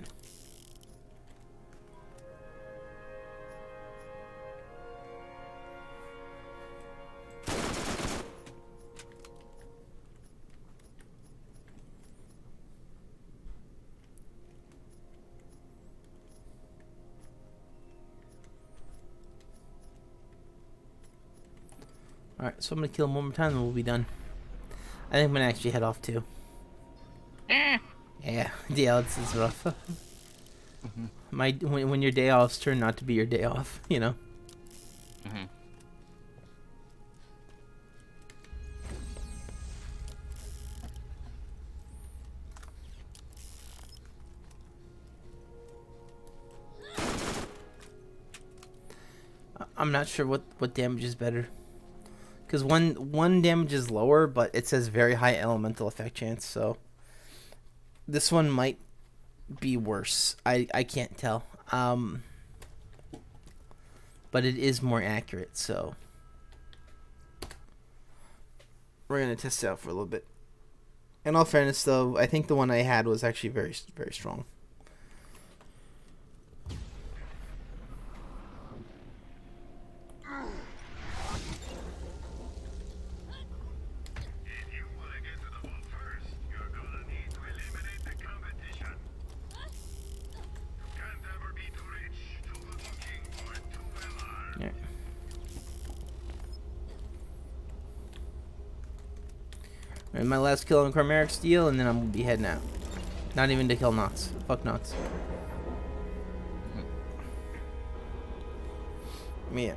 Alright, so I'm gonna kill him one more time and we'll be done. I think I'm gonna actually head off too. Yeah, yeah, it's rough. When your day offs turn not to be your day off, you know. I'm not sure what damage is better. Because one damage is lower, but it says very high elemental effect chance, so this one might be worse. I can't tell. But it is more accurate, so we're gonna test it out for a little bit. In all fairness, though, I think the one I had was actually very, very strong. And my last kill on Chimeric Steel, and then I'm gonna be heading out. Not even to kill Knots. Fuck Knots. Yeah.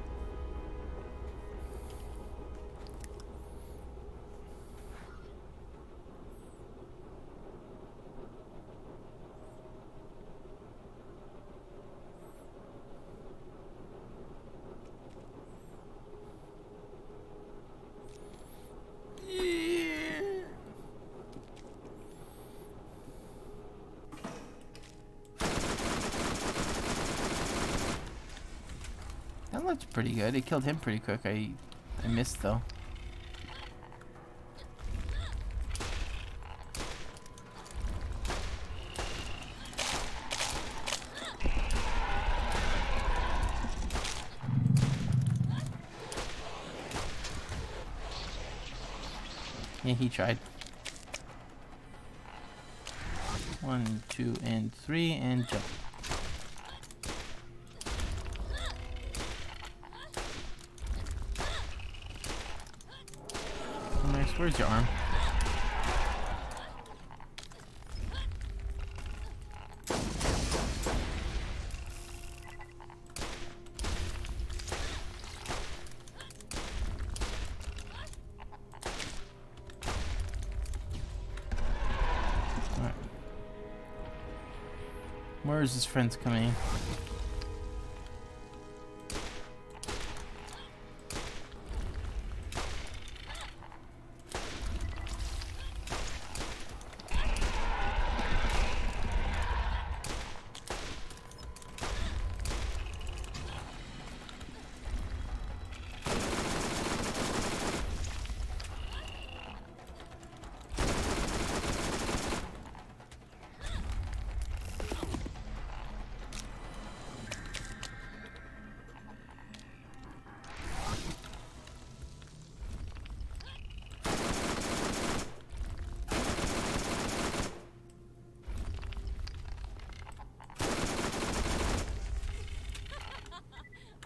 That looked pretty good. It killed him pretty quick. I missed though. Yeah, he tried. 1, 2, and 3, and jump. Nice. Where's your arm? Where is his friends coming?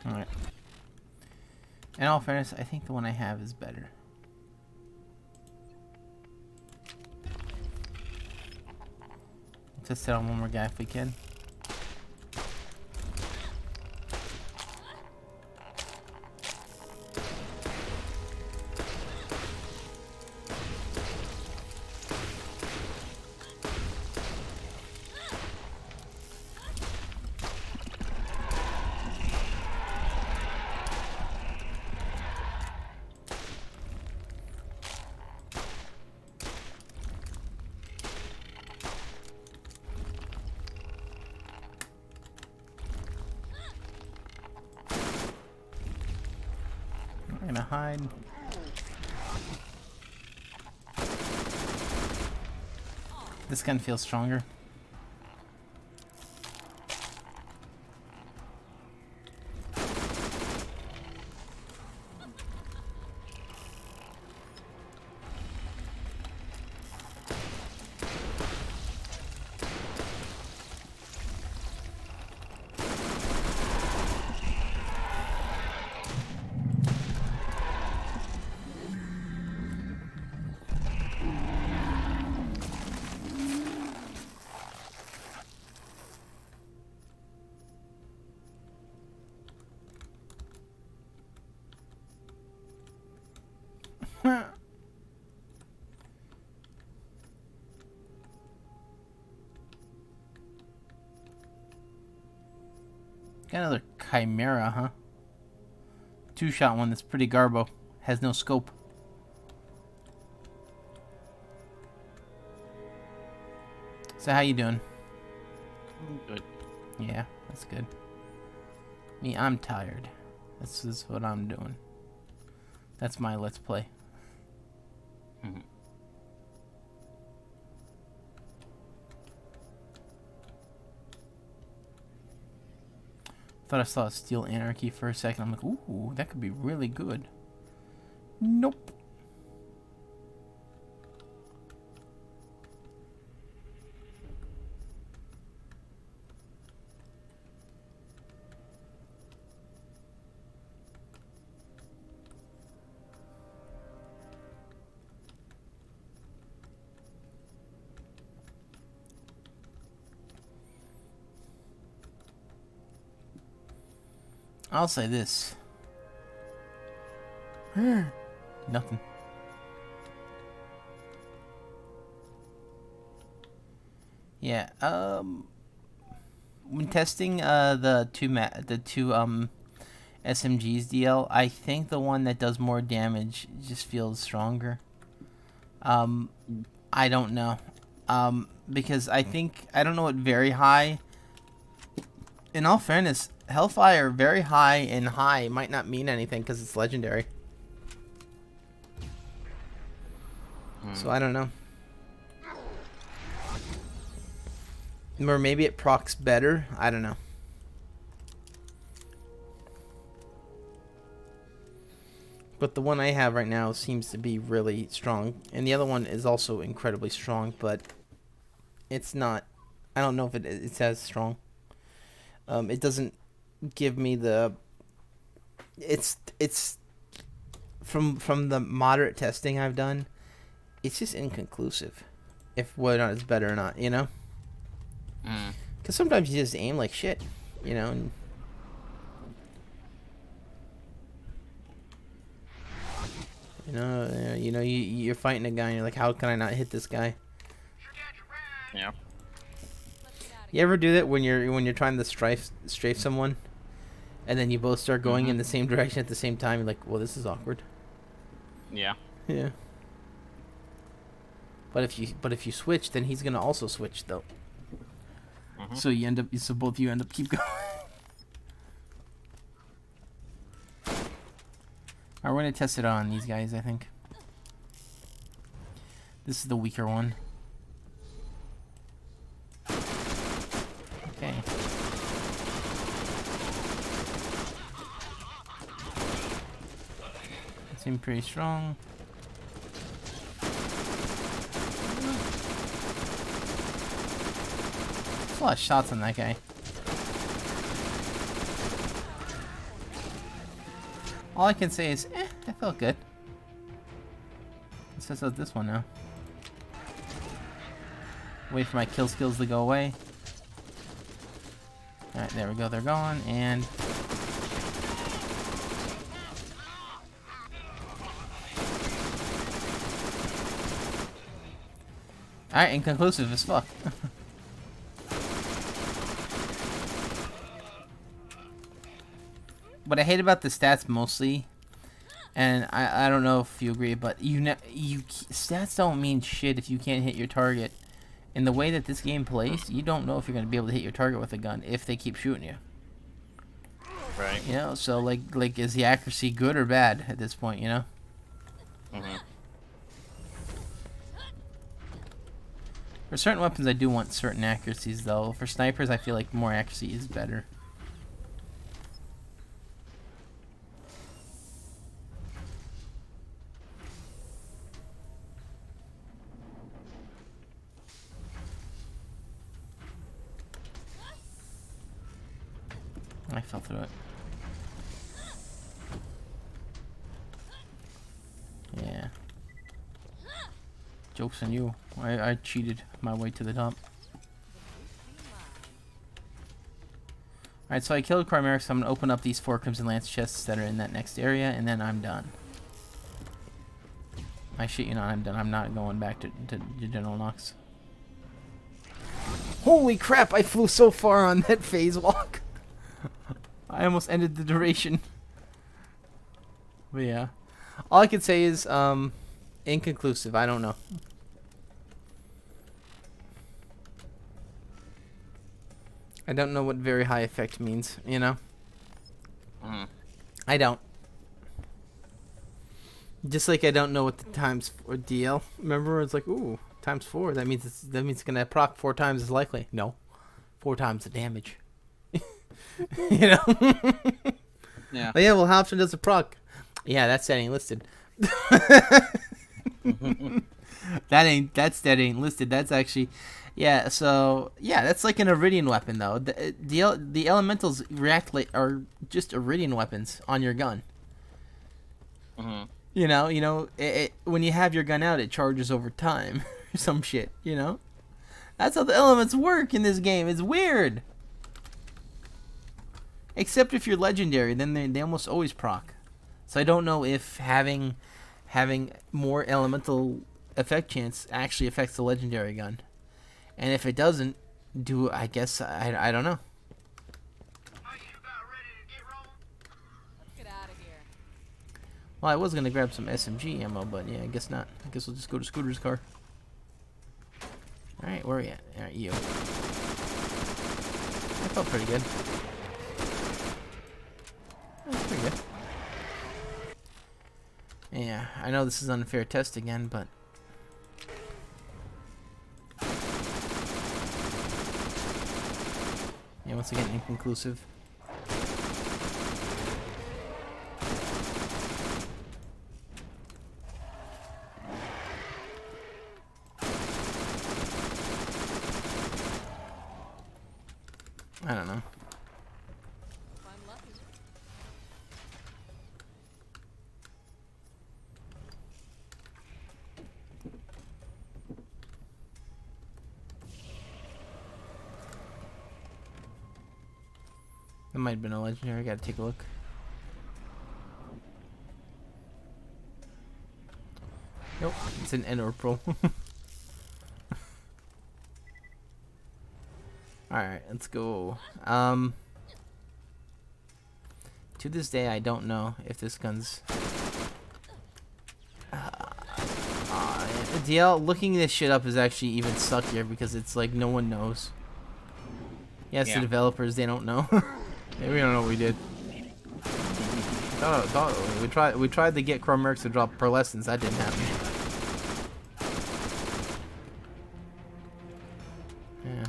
Alright. In all fairness, I think the one I have is better. Let's set on one more guy if we can. gonna hide. This gun feels stronger. Got another Chimera, huh? Two-shot one that's pretty garbo. Has no scope. So how you doing? Good. Yeah, that's good. Me, I'm tired. This is what I'm doing. That's my let's play. Mhm. Thought I saw a Steel Anarchy for a second. I'm like, ooh, that could be really good. Nope. I'll say this. Nothing. Yeah. When testing the two SMGs DL, I think the one that does more damage just feels stronger. I don't know. Because I think I don't know what very high. In all fairness, Hellfire very high and high might not mean anything because it's legendary. So I don't know. Or maybe it procs better. I don't know. But the one I have right now seems to be really strong. And the other one is also incredibly strong, but it's not. I don't know if it's as strong. It doesn't give me the. It's from the moderate testing I've done. It's just inconclusive, if whether or not it's better or not, you know. Because sometimes you just aim like shit, you know. And you're fighting a guy and you're like, how can I not hit this guy? Yeah. You ever do that when you're trying to strafe someone, and then you both start going in the same direction at the same time? You're like, well, this is awkward. Yeah. Yeah. But if you switch, then he's gonna also switch though. So both of you end up keep going. Alright, we're gonna test it on these guys, I think. This is the weaker one. Okay. It seemed pretty strong. There's a lot of shots on that guy. All I can say is, that felt good. Let's test out this one now. Wait for my kill skills to go away. Alright, there we go, they're gone, and... Alright, inconclusive as fuck. What I hate about the stats mostly, and I don't know if you agree, but stats don't mean shit if you can't hit your target. In the way that this game plays, you don't know if you're going to be able to hit your target with a gun if they keep shooting you. Right. You know, so like is the accuracy good or bad at this point? You know. Mm-hmm. For certain weapons, I do want certain accuracies, though. For snipers, I feel like more accuracy is better. I fell through it. Yeah. Joke's on you. I cheated my way to the top. Alright, so I killed Chimeric, so I'm going to open up these 4 Crimson Lance chests that are in that next area, and then I'm done. I shit you not, I'm done. I'm not going back to General Knox. Holy crap, I flew so far on that phase walk. I almost ended the duration. But yeah. All I can say is, inconclusive. I don't know. I don't know what very high effect means, you know? Mm. I don't. Just like I don't know what the times for DL. Remember, it's like, ooh, times 4. That means it's gonna proc 4 times as likely. No, 4 times the damage. You know? Yeah. Oh yeah. Well, how often does it proc? Yeah, that stat ain't listed. That ain't listed. That's actually, yeah. So yeah, that's like an Iridian weapon though. The elementals react like are just Iridian weapons on your gun. Mm-hmm. You know, when you have your gun out, it charges over time. Some shit, you know? That's how the elements work in this game. It's weird. Except if you're legendary, then they almost always proc. So I don't know if having more elemental effect chance actually affects the legendary gun. And if it doesn't, I guess, I don't know. Well, I was going to grab some SMG ammo, but yeah, I guess not. I guess we'll just go to Scooter's car. Alright, where are you at? Alright, you. That felt pretty good. That's pretty good. Yeah, I know this is an unfair test again, but... yeah, once again, inconclusive. I don't know. That might have been a legendary. Gotta take a look. Nope, it's an Ender Pro. Alright, let's go. To this day, I don't know if this gun's... DL, looking this shit up is actually even suckier because it's like no one knows. Yes, yeah. The developers, they don't know. Yeah, we don't know what we did. We tried to get Chimerics to drop pearlescence. That didn't happen. Yeah.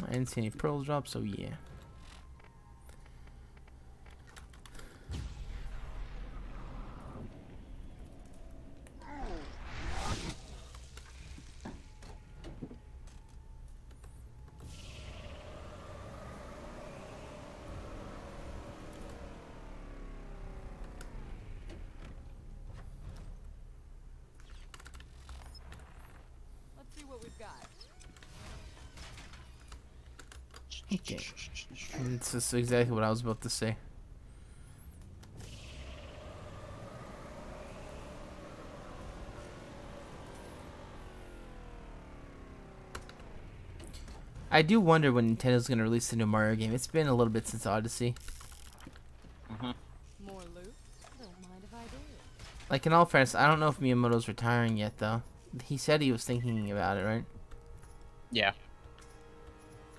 I didn't see any pearls drop, so yeah. Okay. It's just exactly what I was about to say. I do wonder when Nintendo's going to release the new Mario game. It's been a little bit since Odyssey. Mm-hmm. More loot? Don't mind if I do. Like, in all fairness, I don't know if Miyamoto's retiring yet, though. He said he was thinking about it, right? Yeah.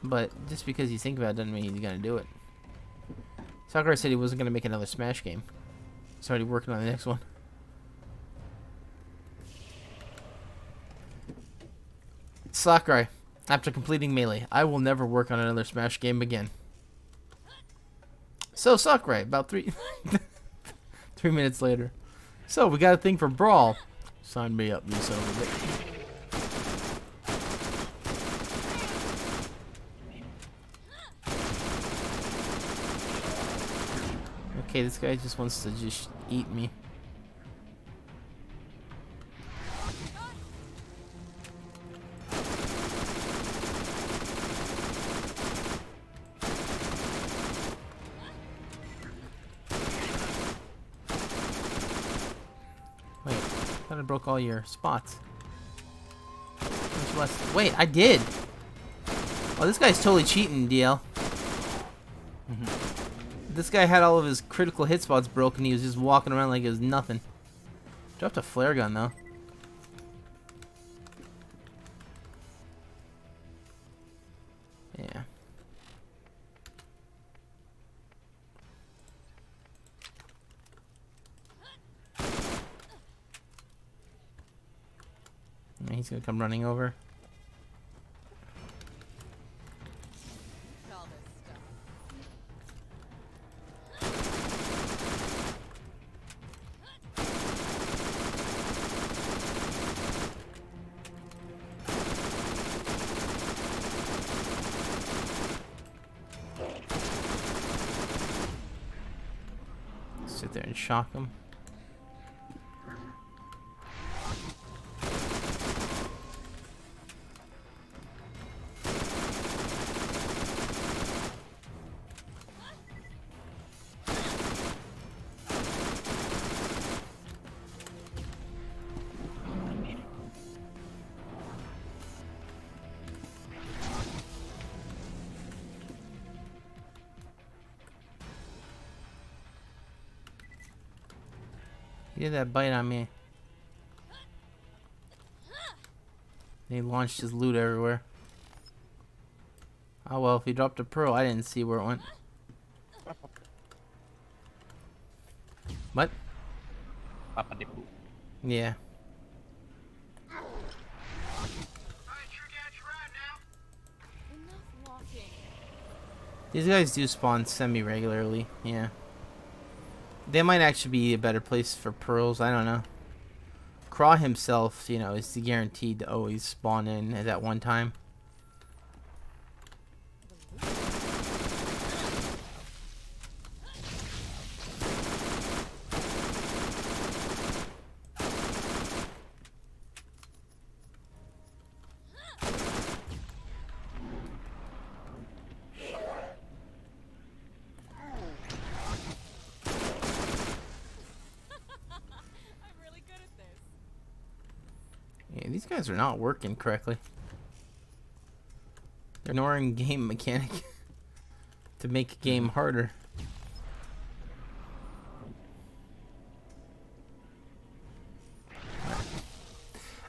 But just because you think about it doesn't mean he's gonna do it. Sakurai said he wasn't gonna make another Smash game. He's already working on the next one. Sakurai, after completing Melee, I will never work on another Smash game again. So Sakurai, about 3 minutes later. So we got a thing for Brawl. Sign me up, you son of a bitch. Okay, this guy just wants to just eat me. Wait, I thought I broke all your spots. Wait, I did! Oh, this guy's totally cheating, DL. This guy had all of his critical hit spots broken. He was just walking around like it was nothing. Dropped a flare gun, though. Yeah. He's gonna come running over. Sit there and shock him. He did that bite on me. He launched his loot everywhere. Oh well, if he dropped a pearl, I didn't see where it went. What? Yeah. These guys do spawn semi-regularly, yeah. They might actually be a better place for pearls, I don't know. Craw himself, you know, is guaranteed to always spawn in at that one time. Yeah, these guys are not working correctly. They're ignoring game mechanic to make a game harder.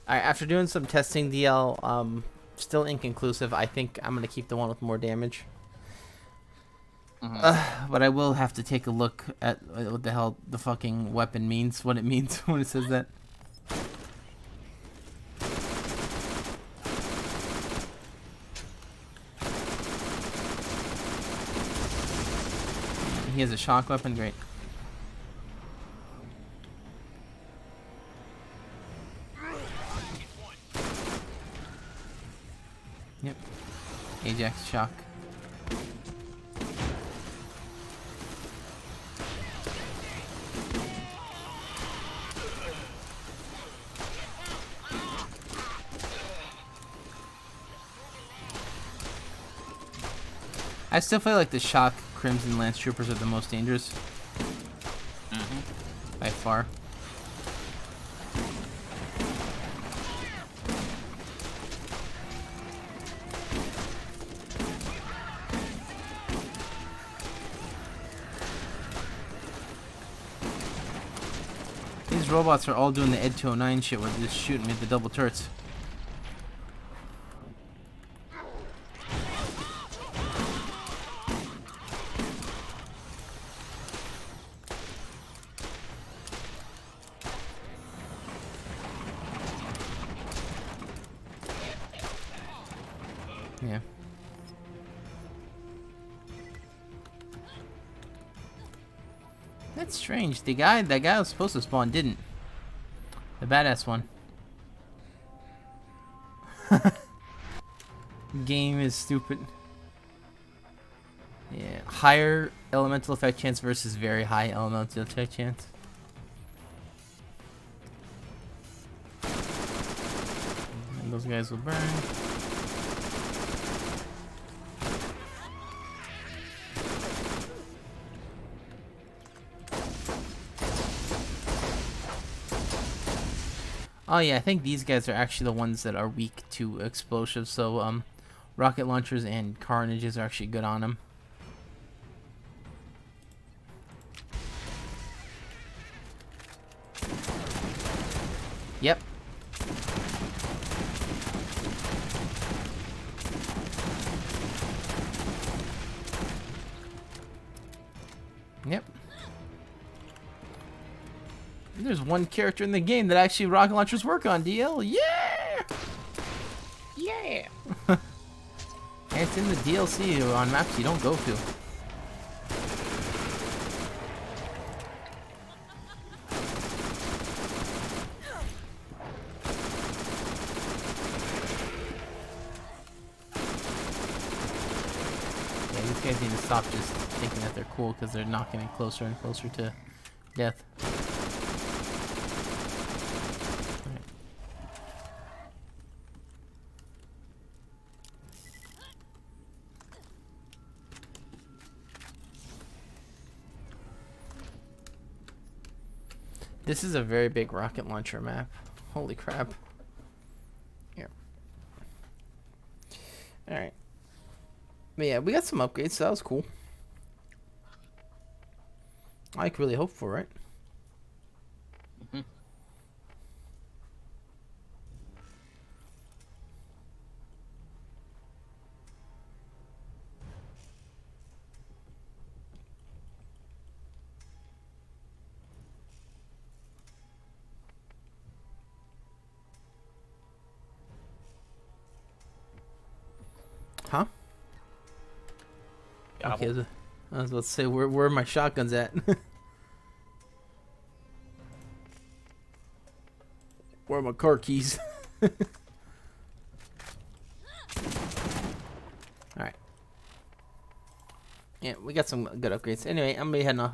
Alright, after doing some testing, DL, still inconclusive. I think I'm gonna keep the one with more damage. But I will have to take a look at what the hell the fucking weapon means, what it means when it says that. He has a shock weapon, great. Yep. Ajax shock. I still feel like the shock Crimson Lance Troopers are the most dangerous. By far. These robots are all doing the Ed 209 shit where they're just shooting me at the double turrets. That's strange. That guy who was supposed to spawn didn't. The badass one. Game is stupid. Yeah, higher elemental effect chance versus very high elemental effect chance. And those guys will burn. Oh yeah, I think these guys are actually the ones that are weak to explosives, so rocket launchers and carnages are actually good on them. Yep. Yep. There's one character in the game that actually rocket launchers work on, DL. Yeah! Yeah! And it's in the DLC on maps you don't go to. Yeah, these guys need to stop just thinking that they're cool because they're not getting closer and closer to death. This is a very big rocket launcher map. Holy crap. Here. Alright. But yeah, we got some upgrades, so that was cool. I could really hope for it. Mhm. Huh? Okay, I was about to say, where are my shotguns at? Where are my car keys? Alright. Yeah, we got some good upgrades. Anyway, I'm gonna be heading off.